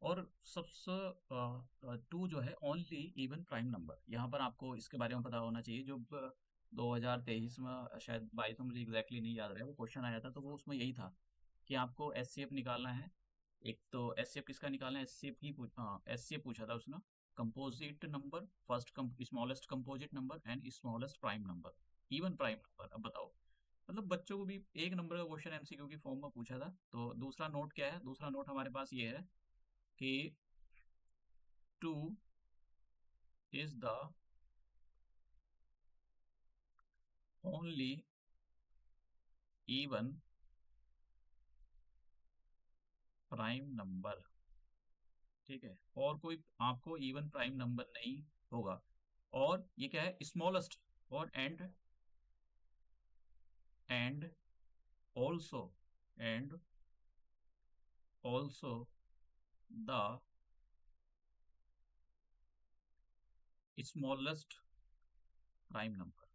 और सबसे 2 जो है ओनली इवन प्राइम नंबर, यहाँ पर आपको इसके बारे में पता होना चाहिए। जो 2023 में, शायद 22 में, मुझे एग्जैक्टली नहीं याद रहा है, वो क्वेश्चन आया था, तो वो उसमें यही था कि आपको एस सी एफ निकालना है। एक तो एस सी एफ किसका निकालना है, एस सी एफ ही एस सी एफ पूछा था उसने, composite number, first smallest composite number and smallest prime number, even prime number. अब बताओ, मतलब बच्चों को भी एक नंबर का क्वेश्चन एमसीक्यू की फॉर्म में पूछा था। तो दूसरा नोट क्या है, दूसरा नोट हमारे पास ये है कि 2 is the only even prime number. ठीक है, और कोई आपको इवन प्राइम नंबर नहीं होगा। और ये क्या है, स्मॉलेस्ट, और and also and also the smallest prime number,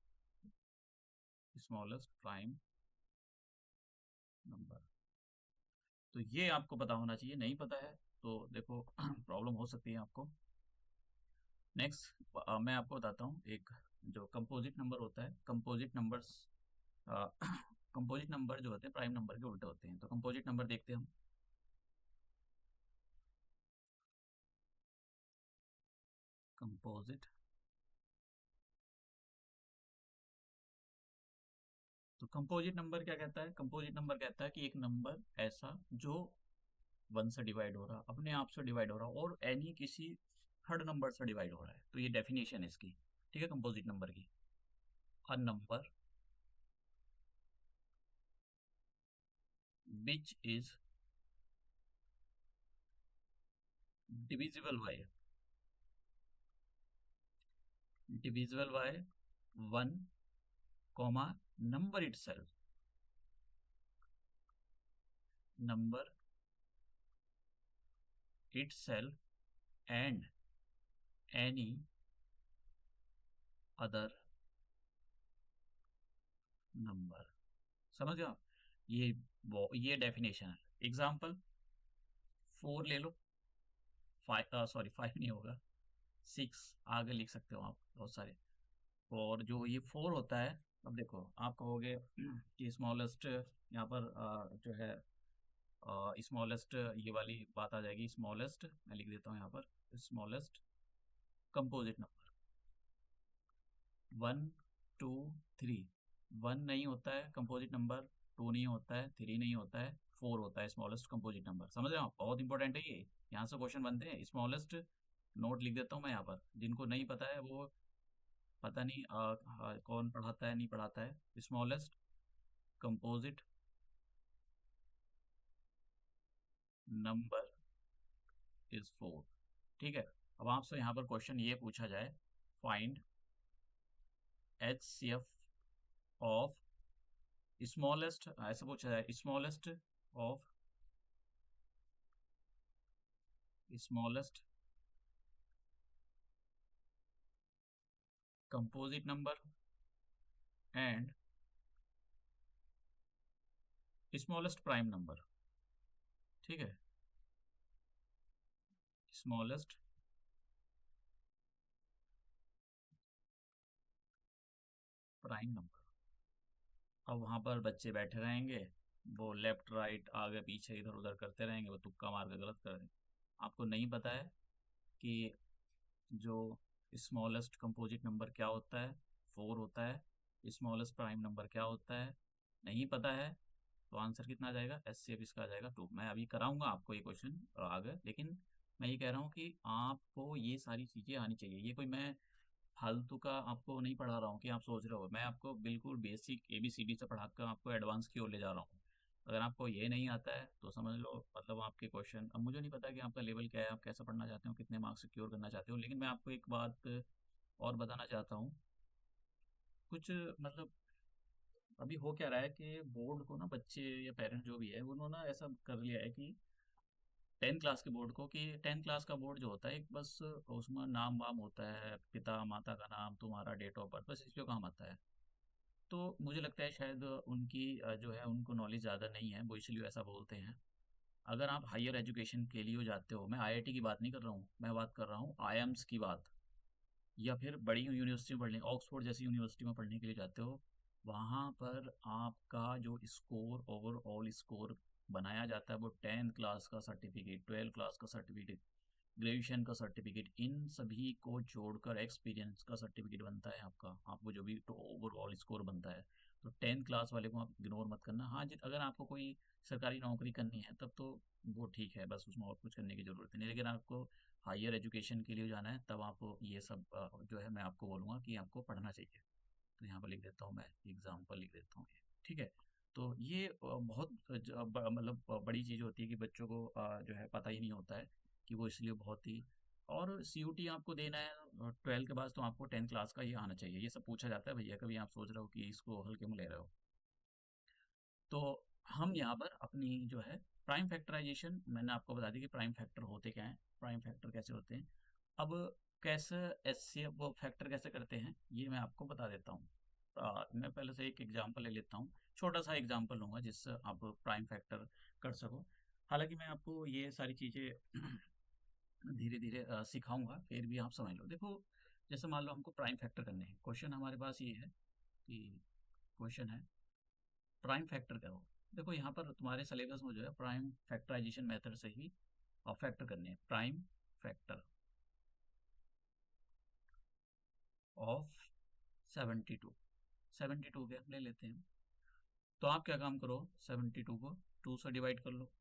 smallest prime number. तो ये आपको पता होना चाहिए, नहीं पता है तो देखो प्रॉब्लम हो सकती है आपको। नेक्स्ट मैं आपको बताता हूँ एक, जो कंपोजिट नंबर होता है, कंपोजिट नंबर्स, कंपोजिट नंबर जो होते हैं प्राइम नंबर के उल्टे होते हैं। तो कंपोजिट नंबर देखते हैं हम। कंपोजिट, तो कंपोजिट नंबर क्या कहता है? कंपोजिट नंबर कहता है कि एक नंबर ऐसा जो वन से डिवाइड हो रहा, अपने आप से डिवाइड हो रहा, और एनी किसी थर्ड नंबर से डिवाइड हो रहा है। तो ये डेफिनेशन है इसकी, ठीक है, कंपोजिट नंबर की। अ number which is divisible bye, divisible by one comma number itself, number itself and any other number। समझ गए आप? ये ये डेफिनेशन है। एग्जाम्पल 4 ले लो, 5, सॉरी 5 नहीं होगा, 6 आगे लिख सकते हो आप, बहुत सारे। और जो ये 4 होता है, अब देखो आप कहोगे कि स्मॉलेस्ट यहाँ पर जो है स्मॉलेस्ट, ये वाली बात आ जाएगी। स्मॉलेस्ट मैं लिख देता हूँ यहाँ पर, स्मॉलेस्ट कंपोजिट नंबर 1 2 3। 1 नहीं होता है कंपोजिट नंबर, 2 नहीं होता है, 3 नहीं होता है, 4 होता है स्मॉलेस्ट कंपोजिट नंबर। समझ रहे हो आप? बहुत इंपॉर्टेंट है ये, यहाँ से क्वेश्चन बनते हैं। स्मॉलेस्ट नोट लिख देता हूँ मैं यहाँ पर, जिनको नहीं पता है वो पता नहीं कौन पढ़ाता है नहीं पढ़ाता है। स्मॉलेस्ट कंपोजिट नंबर इज 4, ठीक है। अब आपसे यहाँ पर क्वेश्चन ये पूछा जाए, फाइंड HCF ऑफ स्मॉलेस्ट, ऐसा पूछा जाए, smallest of smallest composite number and smallest prime number, ठीक है, स्मॉलेस्ट प्राइम नंबर। अब वहाँ पर बच्चे बैठे रहेंगे, वो लेफ्ट राइट आगे पीछे इधर उधर करते रहेंगे, वो तुक्का मार के गलत करेंगे। आपको नहीं पता है कि जो स्मॉलेस्ट कंपोजिट नंबर क्या होता है, 4 होता है। स्मॉलेस्ट प्राइम नंबर क्या होता है, नहीं पता है। तो आंसर कितना आ जाएगा? HCF इसका आ जाएगा 2। मैं अभी कराऊंगा आपको ये क्वेश्चन आगे, लेकिन मैं ये कह रहा हूँ कि आपको ये सारी चीज़ें आनी चाहिए। ये कोई मैं फालतू का आपको नहीं पढ़ा रहा हूँ कि आप सोच रहे हो, मैं आपको बिल्कुल बेसिक ABCD से पढ़ाकर आपको एडवांस की ओर ले जा रहा हूँ। अगर आपको ये नहीं आता है तो समझ लो मतलब आपके क्वेश्चन, अब मुझे नहीं पता कि आपका लेवल क्या है, आप कैसा पढ़ना चाहते हो, कितने मार्क्स सिक्योर करना चाहते हो, लेकिन मैं आपको एक बात और बताना चाहता हूँ। कुछ मतलब अभी हो क्या रहा है कि बोर्ड को ना बच्चे या पेरेंट जो भी है उन्होंने ऐसा कर लिया है कि 10th क्लास के बोर्ड को, कि 10th क्लास का बोर्ड जो होता है एक बस उसमें नाम वाम होता है, पिता माता का नाम, तुम्हारा डेट ऑफ बर्थ, बस इसके काम आता है। तो मुझे लगता है शायद उनकी जो है उनको नॉलेज ज़्यादा नहीं है, वो इसलिए ऐसा बोलते हैं। अगर आप हायर एजुकेशन के लिए जाते हो, मैं IIT की बात नहीं कर रहा हूँ, मैं बात कर रहा हूँ IIMS की बात, या फिर बड़ी यूनिवर्सिटी में पढ़ने, ऑक्सफोर्ड जैसी यूनिवर्सिटी में पढ़ने के लिए जाते हो, वहाँ पर आपका जो स्कोर, ओवरऑल स्कोर बनाया जाता है, वो 10th क्लास का सर्टिफिकेट, 12th क्लास का सर्टिफिकेट, ग्रेजुएशन का सर्टिफिकेट, इन सभी को जोड़कर एक्सपीरियंस का सर्टिफिकेट बनता है आपका, आपको जो भी तो ओवरऑल स्कोर बनता है। तो 10th क्लास वाले को आप इग्नोर मत करना। हाँ जी, अगर आपको कोई सरकारी नौकरी करनी है तब तो वो ठीक है, बस उसमें और कुछ करने की ज़रूरत नहीं, लेकिन आपको हायर एजुकेशन के लिए जाना है तब आपको ये सब जो है मैं आपको बोलूँगा कि आपको पढ़ना चाहिए। तो यहाँ पर लिख देता हूँ, मैं एग्जाम्पल लिख देता हूँ ये, ठीक है। तो ये बहुत मतलब बड़ी चीज़ होती है कि बच्चों को जो है पता ही नहीं होता है, कि वो इसलिए बहुत ही, और CUT आपको देना है 12 के बाद, तो आपको 10th क्लास का ये आना चाहिए। ये सब पूछा जाता है भैया, कभी आप सोच रहे हो कि इसको हल्के में ले रहे हो। तो हम यहाँ पर अपनी जो है प्राइम फैक्टराइजेशन, मैंने आपको बता दी कि प्राइम फैक्टर होते क्या हैं, प्राइम फैक्टर कैसे होते हैं। अब कैसे एचसीएफ वो फैक्टर कैसे करते हैं ये मैं आपको बता देता हूँ। मैं पहले से एक एग्जांपल ले लेता हूँ, छोटा सा एग्जांपल लूँगा जिससे आप प्राइम फैक्टर कर सको। हालांकि मैं आपको ये सारी चीज़ें धीरे धीरे सिखाऊंगा, फिर भी आप समझ लो। देखो, जैसे मान लो हमको प्राइम फैक्टर करने हैं, क्वेश्चन हमारे पास ये है कि क्वेश्चन है प्राइम फैक्टर करो। देखो यहाँ पर तुम्हारे सिलेबस में जो है प्राइम फैक्टराइजेशन मेथड से ही फैक्टर करने हैं। प्राइम फैक्टर ऑफ 72, 72 के ले लेते हैं। तो आप क्या काम करो, 72 को 2 से डिवाइड कर लो।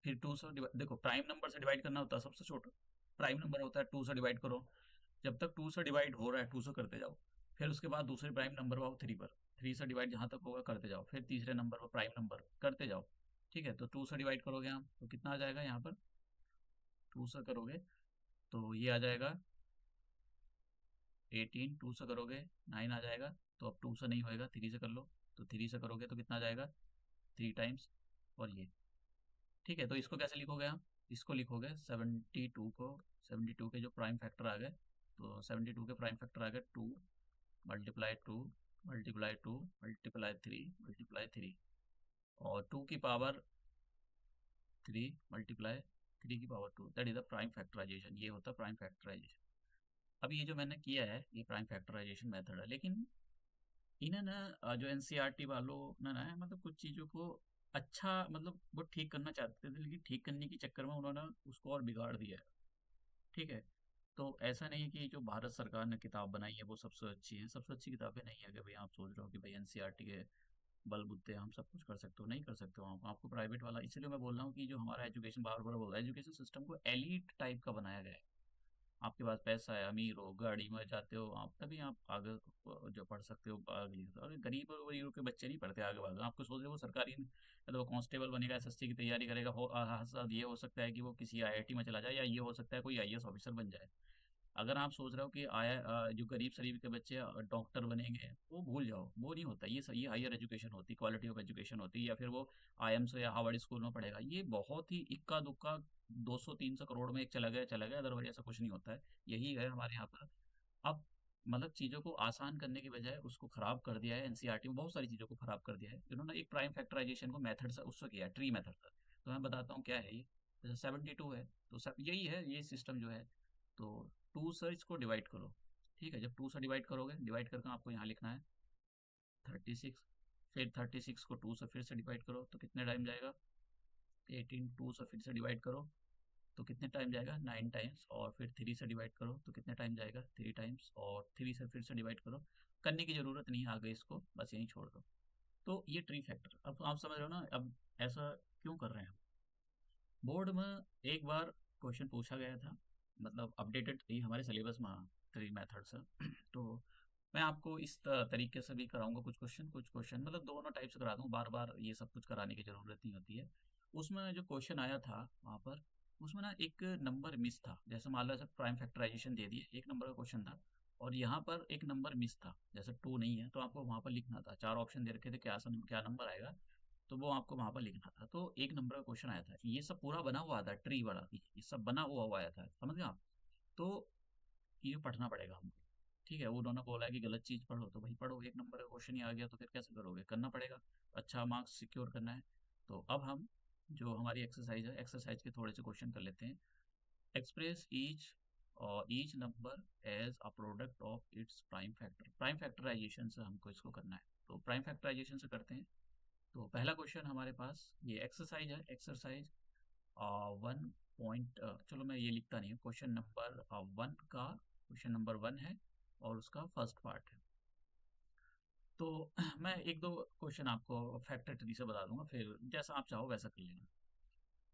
फिर 2 से डिवाइड, देखो प्राइम नंबर से डिवाइड करना होता है सबसे छोटा प्राइम नंबर होता है, 2 से डिवाइड करो। जब तक 2 से डिवाइड हो रहा है 2 से करते जाओ। फिर उसके बाद दूसरे प्राइम नंबर पर 3 पर, 3 से डिवाइड जहाँ तक होगा करते जाओ। फिर तीसरे नंबर पर प्राइम नंबर करते जाओ। ठीक है, तो 2 से डिवाइड करोगे आप तो कितना आ जाएगा, यहाँ पर 2 से करोगे तो ये आ जाएगा 18, 2 से करोगे 9 आ जाएगा। तो अब 2 से नहीं होएगा, 3 से कर लो। तो 3 से करोगे तो कितना आ जाएगा, 3 टाइम्स। और ये ठीक है, तो इसको कैसे लिखोगे आप, इसको लिखोगे 72 को, 72 के जो प्राइम फैक्टर आ गए, तो 72 के प्राइम फैक्टर आ गए 2 मल्टीप्लाई 2 मल्टीप्लाई 2 मल्टीप्लाई 3 मल्टीप्लाई 3, और 2 की पावर 3 मल्टीप्लाई 3 की power 2, that is the prime factorization. ये होता है प्राइम फैक्टराइजेशन। अब ये जो मैंने किया है ये प्राइम फैक्टराइजेशन मेथड है, लेकिन इन्हें ना जो एनसीईआरटी वालों ने ना मतलब कुछ चीज़ों को अच्छा मतलब वो ठीक करना चाहते थे, लेकिन ठीक करने के चक्कर में उन्होंने उसको और बिगाड़ दिया है। ठीक है, तो ऐसा नहीं है कि जो भारत सरकार ने किताब बनाई है वो सबसे अच्छी है, सबसे अच्छी किताबें नहीं है कि भाई आप सोच रहे हो कि भाई एनसीईआरटी के बलबूते हम सब कुछ कर सकते हो, नहीं कर सकते हो। आपको प्राइवेट वाला, इसलिए मैं बोल रहा हूँ कि जो हमारा एजुकेशन बार बार बोल रहा है, एजुकेशन सिस्टम को एलीट टाइप का बनाया गया है। आपके पास पैसा है, अमीर हो, गाड़ी में जाते हो आप, तभी आप आगे जो पढ़ सकते हो आगे लिख सकते हो। अगर गरीब और गरीब के बच्चे नहीं पढ़ते आगे भाग, आपको सोच रहे हो वो सरकारी मतलब वो कांस्टेबल बनेगा, एसएससी की तैयारी करेगा, हो साथ ये हो सकता है कि वो किसी आईआईटी में चला जाए, या ये हो सकता है कोई आईएएस ऑफिसर बन जाए। अगर आप सोच रहे हो कि जो गरीब शरीफ के बच्चे डॉक्टर बनेंगे, वो भूल जाओ, वो नहीं होता। ये हायर एजुकेशन होती, क्वालिटी ऑफ एजुकेशन होती, या फिर वो आईएम्स या हार्वर्ड स्कूल में पढ़ेगा। ये बहुत ही इक्का दुक्का 200-300 करोड़ में एक चला गया, अदरवाइज ऐसा कुछ नहीं होता है। यही है हमारे यहाँ पर। अब मतलब चीज़ों को आसान करने की बजाय उसको खराब कर दिया है, एनसीईआरटी में बहुत सारी चीज़ों को खराब कर दिया है इन्होंने। एक प्राइम फैक्टराइजेशन को मेथड से उससे किया है, ट्री मेथड का। तो मैं बताता हूँ क्या है ये। जैसे 72 है, तो सब यही है, ये सिस्टम जो है। तो 2 से इसको डिवाइड करो। ठीक है, जब 2 से डिवाइड करोगे, डिवाइड करके आपको यहाँ लिखना है 36। फिर 36 को 2 से फिर से डिवाइड करो तो कितने टाइम जाएगा, 18। 2 से फिर से डिवाइड करो तो कितने टाइम जाएगा, 9 टाइम्स। और फिर 3 से डिवाइड करो तो कितने टाइम जाएगा, 3 टाइम्स। और 3 से फिर से डिवाइड करो, करने की ज़रूरत नहीं है आगे, इसको बस यहीं छोड़ दो। तो ये ट्री फैक्टर, अब आप समझ रहे हो ना। अब ऐसा क्यों कर रहे हैं हम। बोर्ड में एक बार क्वेश्चन पूछा गया था, मतलब अपडेटेड थी हमारे सिलेबस में ट्री मेथड से। तो मैं आपको इस तरीके से भी कराऊंगा कुछ क्वेश्चन मतलब दोनों टाइप से करा दूँ, बार बार ये सब कुछ कराने की ज़रूरत नहीं होती है। उसमें जो क्वेश्चन आया था वहाँ पर, उसमें ना एक नंबर मिस था। जैसे मान लो ऐसे प्राइम फैक्टराइजेशन दे दिए, एक नंबर का क्वेश्चन था, और यहाँ पर एक नंबर मिस था, जैसे 2 नहीं है, तो आपको वहाँ पर लिखना था। 4 ऑप्शन दे रखे थे, क्या नंबर आएगा, तो वो आपको वहाँ पर लिखना था। तो एक नंबर का क्वेश्चन आया था, ये सब पूरा बना हुआ था, ट्री वाला ये सब बना हुआ आया था, समझ गए आप। तो ये पढ़ना पड़ेगा हमको। ठीक है, वो उन्होंने बोला है कि गलत चीज़ पढ़ो, तो भाई पढ़ो, एक नंबर का क्वेश्चन ही आ गया तो फिर कैसे करोगे, करना पड़ेगा। अच्छा मार्क्स सिक्योर करना है। तो अब हम जो हमारी एक्सरसाइज है, एक्सरसाइज के थोड़े से क्वेश्चन कर लेते हैं। Express each number as a product of its prime factor. Prime factorization से हमको इसको करना है, तो प्राइम फैक्टराइजेशन से करते हैं। तो पहला क्वेश्चन हमारे पास ये एक्सरसाइज है, एक्सरसाइज 1 चलो मैं ये लिखता नहीं हूँ, क्वेश्चन नंबर 1 का क्वेश्चन नंबर 1 है और उसका फर्स्ट पार्ट है। तो मैं एक दो क्वेश्चन आपको फैक्टर ट्री से बता दूंगा, फिर जैसा आप चाहो वैसा कर लेना।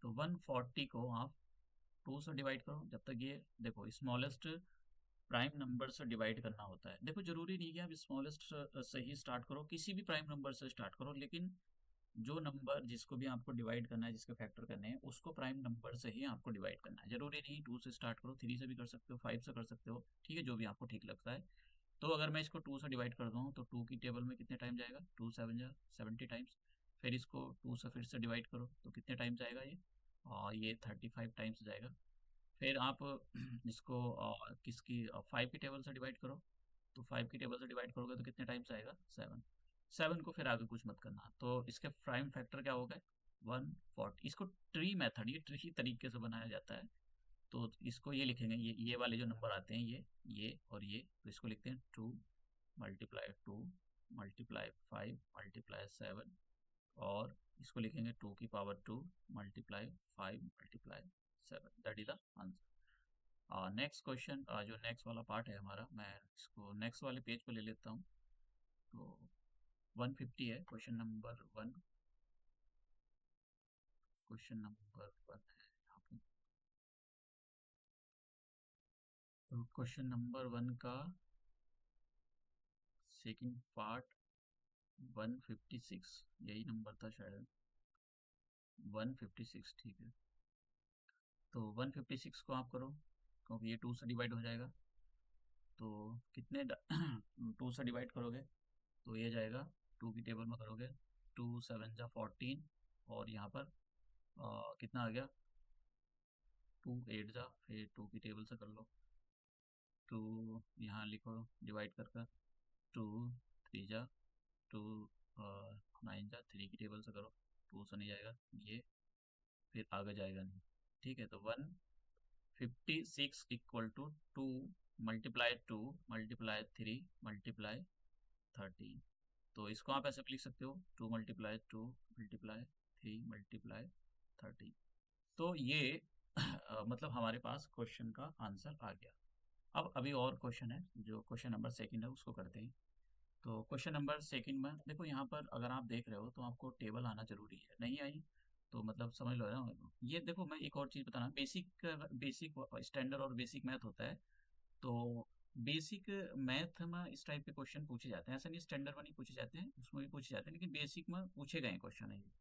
तो 140 को आप 2 से डिवाइड करो। जब तक ये देखो स्मॉलेस्ट प्राइम नंबर से डिवाइड करना होता है। देखो जरूरी नहीं कि आप स्मॉलेस्ट से ही स्टार्ट करो, किसी भी प्राइम नंबर से स्टार्ट करो, लेकिन जो नंबर जिसको भी आपको डिवाइड करना है, जिसके फैक्टर करने हैं, उसको प्राइम नंबर से ही आपको डिवाइड करना है। जरूरी नहीं 2 से स्टार्ट करो, 3 से भी कर सकते हो, 5 से कर सकते हो, ठीक है, जो भी आपको ठीक लगता है। तो अगर मैं इसको 2 से डिवाइड कर दूँ तो 2 की टेबल में कितने टाइम जाएगा, 2 7 जा 70 टाइम्स। फिर इसको 2 से फिर से डिवाइड करो तो कितने टाइम जाएगा ये, और ये 35 टाइम्स जाएगा। फिर आप इसको किसकी 5 की टेबल से डिवाइड करो, तो 5 की टेबल से डिवाइड करोगे तो कितने टाइम्स आएगा, 7। 7 को फिर आगे कुछ मत करना, तो इसके प्राइम फैक्टर क्या हो गए, 140। इसको ट्री मेथड, ये ट्री तरीके से बनाया जाता है। तो इसको ये लिखेंगे, ये वाले जो नंबर आते हैं ये और ये, तो इसको लिखते हैं 2 मल्टीप्लाई 2 मल्टीप्लाई 5 मल्टीप्लाई 7, और इसको लिखेंगे 2 की power 2 multiply 5 multiply 7, that is the answer. Next question, जो नेक्स्ट वाला पार्ट है हमारा, मैं इसको नेक्स्ट वाले पेज पे ले लेता हूँ। तो 150 है क्वेश्चन नंबर 1। क्वेश्चन नंबर 1 है यहाँ पे। तो क्वेश्चन नंबर 1 का सेकंड पार्ट 156, यही नंबर था शायद, 156, ठीक है। तो 156 को आप करो, क्योंकि ये 2 से डिवाइड हो जाएगा। तो कितने 2 से डिवाइड करोगे तो ये जाएगा, 2 की टेबल में करोगे 2 7 जा 14, और यहाँ पर कितना आ गया, 2 8 जा, फिर 2 की टेबल से कर लो, 2 यहाँ लिखो डिवाइड कर कर, 2 3 जा 2 9 जा, 3 की टेबल से करो, 2 से नहीं जाएगा ये, फिर आगे जाएगा नहीं। ठीक है, तो 156 equal to 2 multiply 2 multiply 3 multiply 13। तो इसको आप ऐसे भी लिख सकते हो, 2 मल्टीप्लाई 2 मल्टीप्लाई 3 मल्टीप्लाई 13। तो ये मतलब हमारे पास क्वेश्चन का आंसर आ गया। अब अभी और क्वेश्चन है, जो क्वेश्चन नंबर सेकंड है उसको करते हैं। तो क्वेश्चन नंबर सेकंड में देखो, यहाँ पर अगर आप देख रहे हो तो आपको टेबल आना जरूरी है, नहीं आई तो मतलब समझ लो ना। ये देखो, मैं एक और चीज़ बताना, बेसिक बेसिक स्टैंडर्ड और बेसिक मैथ होता है। तो बेसिक मैथ में इस टाइप के क्वेश्चन पूछे जाते हैं, ऐसा नहीं स्टैंडर्ड में नहीं पूछे जाते हैं, उसमें भी पूछे जाते हैं, लेकिन बेसिक में पूछे गए क्वेश्चन है ये।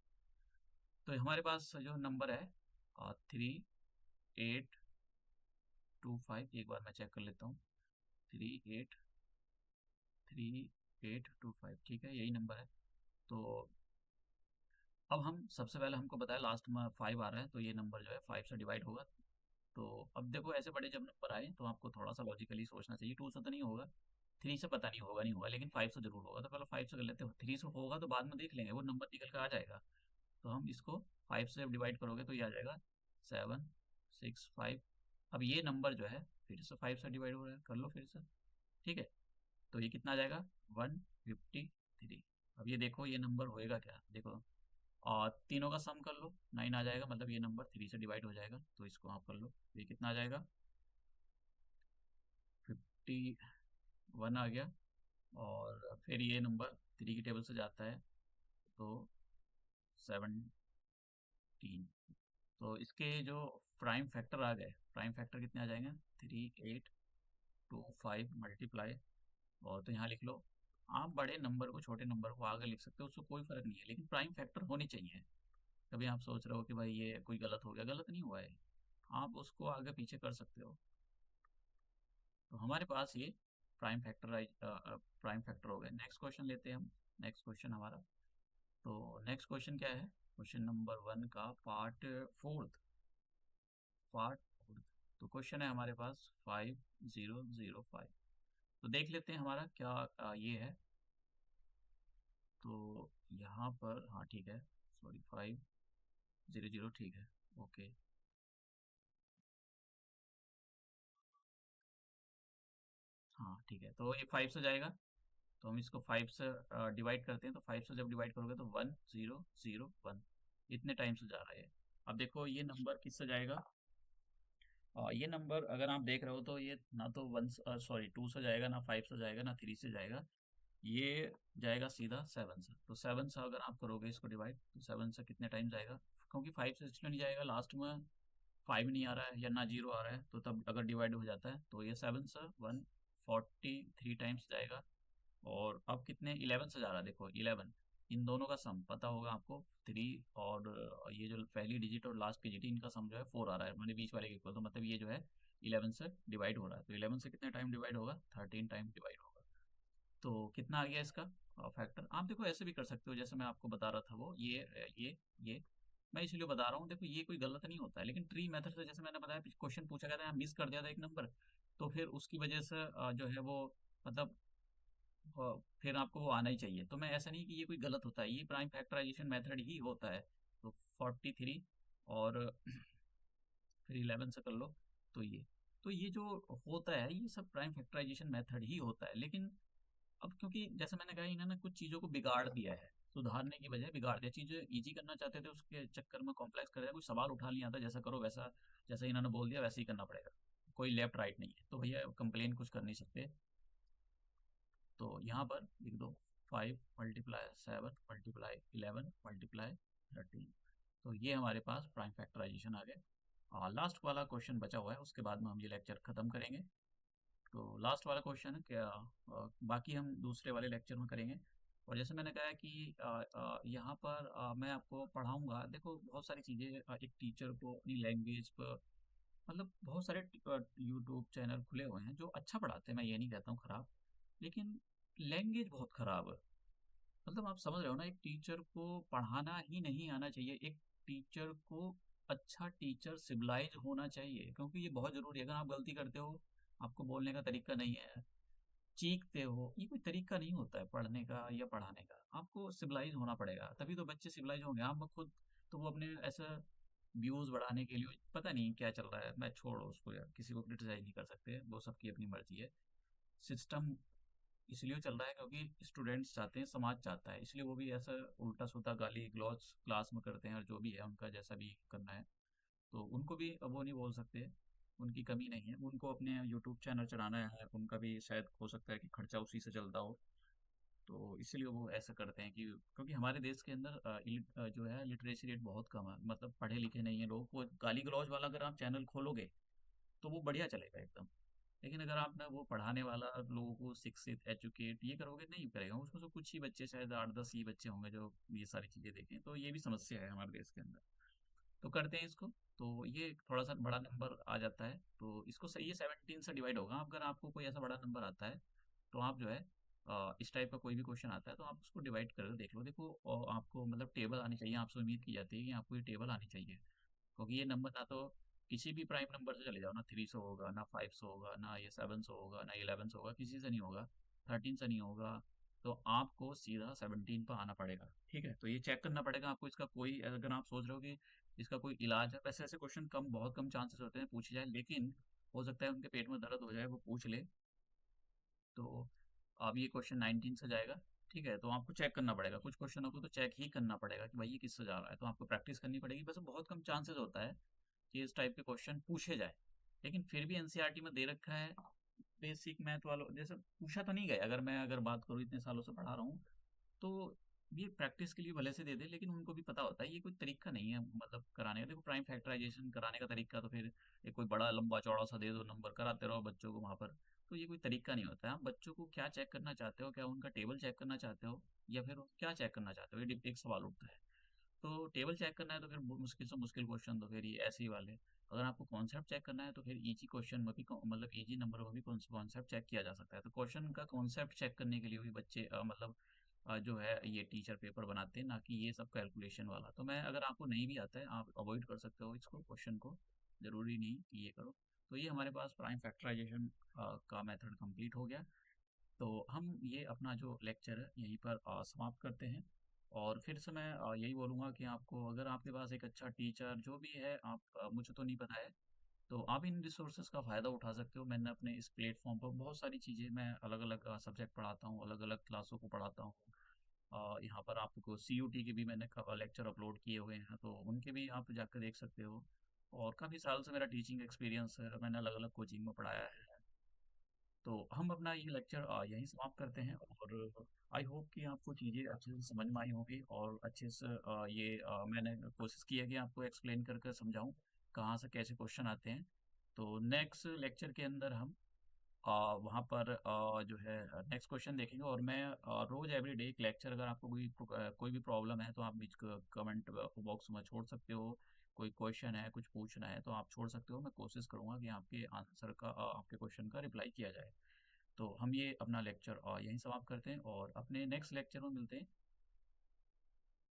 तो हमारे पास जो नंबर है 3825, एक बार मैं चेक कर लेता हूँ, 383825, ठीक है, यही नंबर है। तो अब हम सबसे पहले हमको बताया लास्ट में 5 आ रहा है, तो ये नंबर जो है 5 से डिवाइड होगा। तो अब देखो, ऐसे बड़े जब नंबर आए तो आपको थोड़ा सा लॉजिकली सोचना चाहिए। 2 से तो नहीं होगा, 3 से पता नहीं होगा, नहीं होगा, लेकिन 5 से जरूर होगा। तो पहले 5 से कर लेते हो, 3 से होगा तो बाद में देख लेंगे, वो नंबर निकल कर आ जाएगा। तो हम इसको 5 से डिवाइड करोगे तो ये आ जाएगा 765। अब ये नंबर जो है फिर से 5 से डिवाइड हो रहा है, कर लो फिर से, ठीक है। तो ये कितना आ जाएगा, 153। अब ये देखो ये नंबर होएगा क्या, देखो, और तीनों का सम कर लो, 9 आ जाएगा, मतलब ये नंबर 3 से डिवाइड हो जाएगा। तो इसको आप कर लो, ये कितना आ जाएगा, 51 आ गया। और फिर ये नंबर 3 की टेबल से जाता है तो 17। तो इसके जो प्राइम फैक्टर आ गए, प्राइम फैक्टर कितने आ जाएंगे, 3825 मल्टीप्लाई, और तो यहाँ लिख लो। आप बड़े नंबर को छोटे नंबर को आगे लिख सकते हो, उसको कोई फर्क नहीं है, लेकिन प्राइम फैक्टर होनी चाहिए। कभी आप सोच रहे हो कि भाई ये कोई गलत हो गया, गलत नहीं हुआ है, आप उसको आगे पीछे कर सकते हो। तो हमारे पास ये प्राइम फैक्टर हो गए। नेक्स्ट क्वेश्चन लेते हैं हम। नेक्स्ट क्वेश्चन हमारा, तो नेक्स्ट क्वेश्चन क्या है, क्वेश्चन नंबर 1 का पार्ट फोर्थ। तो क्वेश्चन है हमारे पास 5005। तो देख लेते हैं हमारा क्या ये है। तो यहाँ पर हाँ ठीक है, सॉरी 500, ठीक है, ओके। हाँ ठीक है, तो ये 5 से जाएगा, तो हम इसको 5 से डिवाइड करते हैं। तो 5 से जब डिवाइड करोगे तो 1001, इतने टाइम से जा रहा है। अब देखो ये नंबर किससे जाएगा, ये नंबर अगर आप देख रहे हो तो ये ना तो 2 से जाएगा, ना 5 से जाएगा, ना 3 से जाएगा, ये जाएगा सीधा 7 से। तो 7 से अगर आप करोगे इसको डिवाइड, तो 7 से कितने टाइम जाएगा, क्योंकि 5 से इसलिए नहीं जाएगा, लास्ट में 5 नहीं आ रहा है या ना 0 आ रहा है, तो तब अगर डिवाइड हो जाता है तो ये 7 से 143 टाइम्स जाएगा। और अब कितने, 11 से जा रहा है, देखो 11, इन दोनों का सम पता होगा आपको, 3 और ये जो पहली डिजिट और लास्ट की डिजिट, इनका सम जो है 4 आ रहा है, मतलब बीच वाले के इक्वल, तो मतलब ये जो है 11 से डिवाइड हो रहा है। तो 11 से कितने टाइम डिवाइड होगा, 13 टाइम डिवाइड होगा। तो कितना आ गया इसका फैक्टर? आप देखो ऐसे भी कर सकते हो, जैसे मैं आपको बता रहा था वो ये मैं इसलिए बता रहा हूँ, देखो ये कोई गलत नहीं होता है, लेकिन ट्री मेथड से जैसे मैंने बताया क्वेश्चन पूछा गया था, मिस कर दिया था एक नंबर, तो फिर उसकी वजह से जो है वो मतलब फिर आपको वो आना ही चाहिए। तो मैं ऐसा नहीं कि ये कोई गलत होता है, ये प्राइम फैक्टराइजेशन मेथड ही होता है। तो 43 और फिर 11 से कर लो, तो ये जो होता है ये सब प्राइम फैक्टराइजेशन मेथड ही होता है। लेकिन अब क्योंकि जैसे मैंने कहा इन्होंने कुछ चीज़ों को बिगाड़ दिया है, सुधारने की बजाय बिगाड़ दिया, चीज़ें इजी करना चाहते थे उसके चक्कर में कॉम्प्लेक्स कर दिया, कोई सवाल उठा नहीं आता, जैसा करो वैसा, जैसा इन्होंने बोल दिया वैसे ही करना पड़ेगा, कोई लेफ्ट राइट नहीं है, तो भैया कंप्लेन कुछ कर नहीं सकते। तो यहाँ पर लिख दो 5 × 7 × 11 × 13, तो ये हमारे पास प्राइम फैक्टराइजेशन आ गया। लास्ट वाला क्वेश्चन बचा हुआ है, उसके बाद में हम ये लेक्चर ख़त्म करेंगे। तो लास्ट वाला क्वेश्चन है क्या, बाकी हम दूसरे वाले लेक्चर में करेंगे। और जैसे मैंने कहा कि यहाँ पर मैं आपको पढ़ाऊँगा, देखो बहुत सारी चीज़ें, एक टीचर को अपनी लैंग्वेज पर मतलब बहुत सारे यूट्यूब चैनल खुले हुए हैं जो अच्छा पढ़ाते हैं, मैं ये नहीं कहता हूँ खराब, लेकिन लैंग्वेज बहुत खराब है। मतलब आप समझ रहे हो ना, एक टीचर को पढ़ाना ही नहीं आना चाहिए, एक टीचर को अच्छा टीचर सिविलाइज होना चाहिए, क्योंकि ये बहुत ज़रूरी है। अगर आप गलती करते हो, आपको बोलने का तरीका नहीं है, चीखते हो, ये कोई तरीका नहीं होता है पढ़ने का या पढ़ाने का। आपको सिविलाइज होना पड़ेगा, तभी तो बच्चे सिविलाइज होंगे। आप खुद तो वो अपने ऐसा व्यूज़ बढ़ाने के लिए पता नहीं क्या चल रहा है, मैं छोड़ो उसको यार, किसी को क्रिटिसाइज नहीं कर सकते, वो सबकी अपनी मर्जी है। सिस्टम इसलिए चल रहा है क्योंकि स्टूडेंट्स चाहते हैं, समाज चाहता है, इसलिए वो भी ऐसा उल्टा सुल्टा गाली गलौज क्लास में करते हैं, और जो भी है उनका जैसा भी करना है, तो उनको भी अब वो नहीं बोल सकते, उनकी कमी नहीं है, उनको अपने यूट्यूब चैनल चलाना है, उनका भी शायद हो सकता है कि खर्चा उसी से चलता हो, तो इसीलिए वो ऐसा करते हैं कि क्योंकि हमारे देश के अंदर जो है लिटरेसी रेट बहुत कम है, मतलब पढ़े लिखे नहीं है लोग, वो गाली गलौज वाला अगर आप चैनल खोलोगे तो वो बढ़िया चलेगा एकदम। लेकिन अगर आप ना वो पढ़ाने वाला लोगों को शिक्षित एजुकेट ये करोगे, नहीं करेगा, उसमें से कुछ ही बच्चे, शायद 8-10 ही बच्चे होंगे जो ये सारी चीज़ें देखें, तो ये भी समस्या है हमारे देश के अंदर। तो करते हैं इसको, तो ये थोड़ा सा बड़ा नंबर आ जाता है, तो इसको सही है 17 से डिवाइड होगा। अगर आपको कोई ऐसा बड़ा नंबर आता है तो आप जो है इस टाइप का कोई भी क्वेश्चन आता है तो आप उसको डिवाइड कर देख लो, देखो आपको मतलब टेबल आनी चाहिए, आपसे उम्मीद की जाती है कि आपको ये टेबल आनी चाहिए, क्योंकि ये नंबर ना तो किसी भी प्राइम नंबर से चले जाओ ना, 3 से होगा ना, 5 से होगा ना, ये 7 से होगा ना, 11 से होगा, किसी से नहीं होगा, 13 से नहीं होगा, तो आपको सीधा 17 पर आना पड़ेगा। ठीक है, तो ये चेक करना पड़ेगा आपको, इसका कोई, अगर आप सोच रहे हो कि इसका कोई इलाज है, वैसे ऐसे क्वेश्चन कम, बहुत कम चांसेस होते हैं पूछे जाए, लेकिन हो सकता है उनके पेट में दर्द हो जाए, वो पूछ ले, तो अब ये क्वेश्चन 19 से जाएगा। ठीक है, तो आपको चेक करना पड़ेगा, कुछ क्वेश्चनों को तो चेक ही करना पड़ेगा कि भाई ये किससे जा रहा है, तो आपको प्रैक्टिस करनी पड़ेगी। वैसे बहुत कम चांसेस होता है कि इस टाइप के क्वेश्चन पूछे जाए, लेकिन फिर भी एनसीईआरटी में दे रखा है, बेसिक मैथ वालों जैसे पूछा तो नहीं गया, अगर बात करूँ, इतने सालों से पढ़ा रहा हूँ, तो ये प्रैक्टिस के लिए भले से दे दे, लेकिन उनको भी पता होता है ये कोई तरीका नहीं है मतलब कराने का। देखो प्राइम फैक्टराइजेशन कराने का तरीका तो फिर एक कोई बड़ा लंबा चौड़ा सा दे दो नंबर, कराते रहो बच्चों को वहाँ पर, तो ये कोई तरीका नहीं होता है। आप बच्चों को क्या चेक करना चाहते हो, क्या उनका टेबल चेक करना चाहते हो, या फिर क्या चेक करना चाहते हो, ये एक सवाल उठता है। तो टेबल चेक करना है तो फिर मुश्किल से मुश्किल क्वेश्चन, तो फिर ये ऐसे ही वाले। अगर आपको कॉन्सेप्ट चेक करना है तो फिर इजी क्वेश्चन में भी मतलब इजी नंबर में भी कॉन्सेप्ट चेक किया जा सकता है। तो क्वेश्चन का कॉन्सेप्ट चेक करने के लिए भी बच्चे मतलब जो है ये टीचर पेपर बनाते हैं, ना कि ये सब कैलकुलेशन वाला। तो मैं, अगर आपको नहीं भी आता है आप अवॉइड कर सकते हो इसको, क्वेश्चन को, ज़रूरी नहीं कि ये करो। तो ये हमारे पास प्राइम फैक्टराइजेशन का मेथड कंप्लीट हो गया। तो हम ये अपना जो लेक्चर है यहीं पर समाप्त करते हैं। और फिर से मैं यही बोलूँगा कि आपको, अगर आपके पास एक अच्छा टीचर जो भी है, आप मुझे तो नहीं पता है, तो आप इन रिसोर्सेज का फ़ायदा उठा सकते हो। मैंने अपने इस प्लेटफॉर्म पर बहुत सारी चीज़ें, मैं अलग अलग सब्जेक्ट पढ़ाता हूँ, अलग अलग क्लासों को पढ़ाता हूँ। यहाँ पर आपको सीयूटी के भी मैंने लेक्चर अपलोड किए हुए हैं, तो उनके भी आप जाकर देख सकते हो। और काफ़ी साल से मेरा टीचिंग एक्सपीरियंस है, मैंने अलग अलग कोचिंग में पढ़ाया है। तो हम अपना ये लेक्चर यहीं समाप्त करते हैं, और आई होप कि आपको चीज़ें अच्छे से समझ में आई होंगी, और अच्छे से मैंने कोशिश की है कि आपको एक्सप्लेन करके समझाऊं कहाँ से कैसे क्वेश्चन आते हैं। तो नेक्स्ट लेक्चर के अंदर हम वहाँ पर जो है नेक्स्ट क्वेश्चन देखेंगे, और मैं रोज़ एवरी डे एक लेक्चर, अगर आपको कोई भी प्रॉब्लम है तो आप बीच कमेंट बॉक्स में छोड़ सकते हो, कोई क्वेश्चन है, कुछ पूछना है तो आप छोड़ सकते हो, मैं कोशिश करूँगा कि आपके आंसर का आपके क्वेश्चन का रिप्लाई किया जाए। तो हम ये अपना लेक्चर यहीं समाप्त करते हैं और अपने नेक्स्ट लेक्चर में मिलते हैं।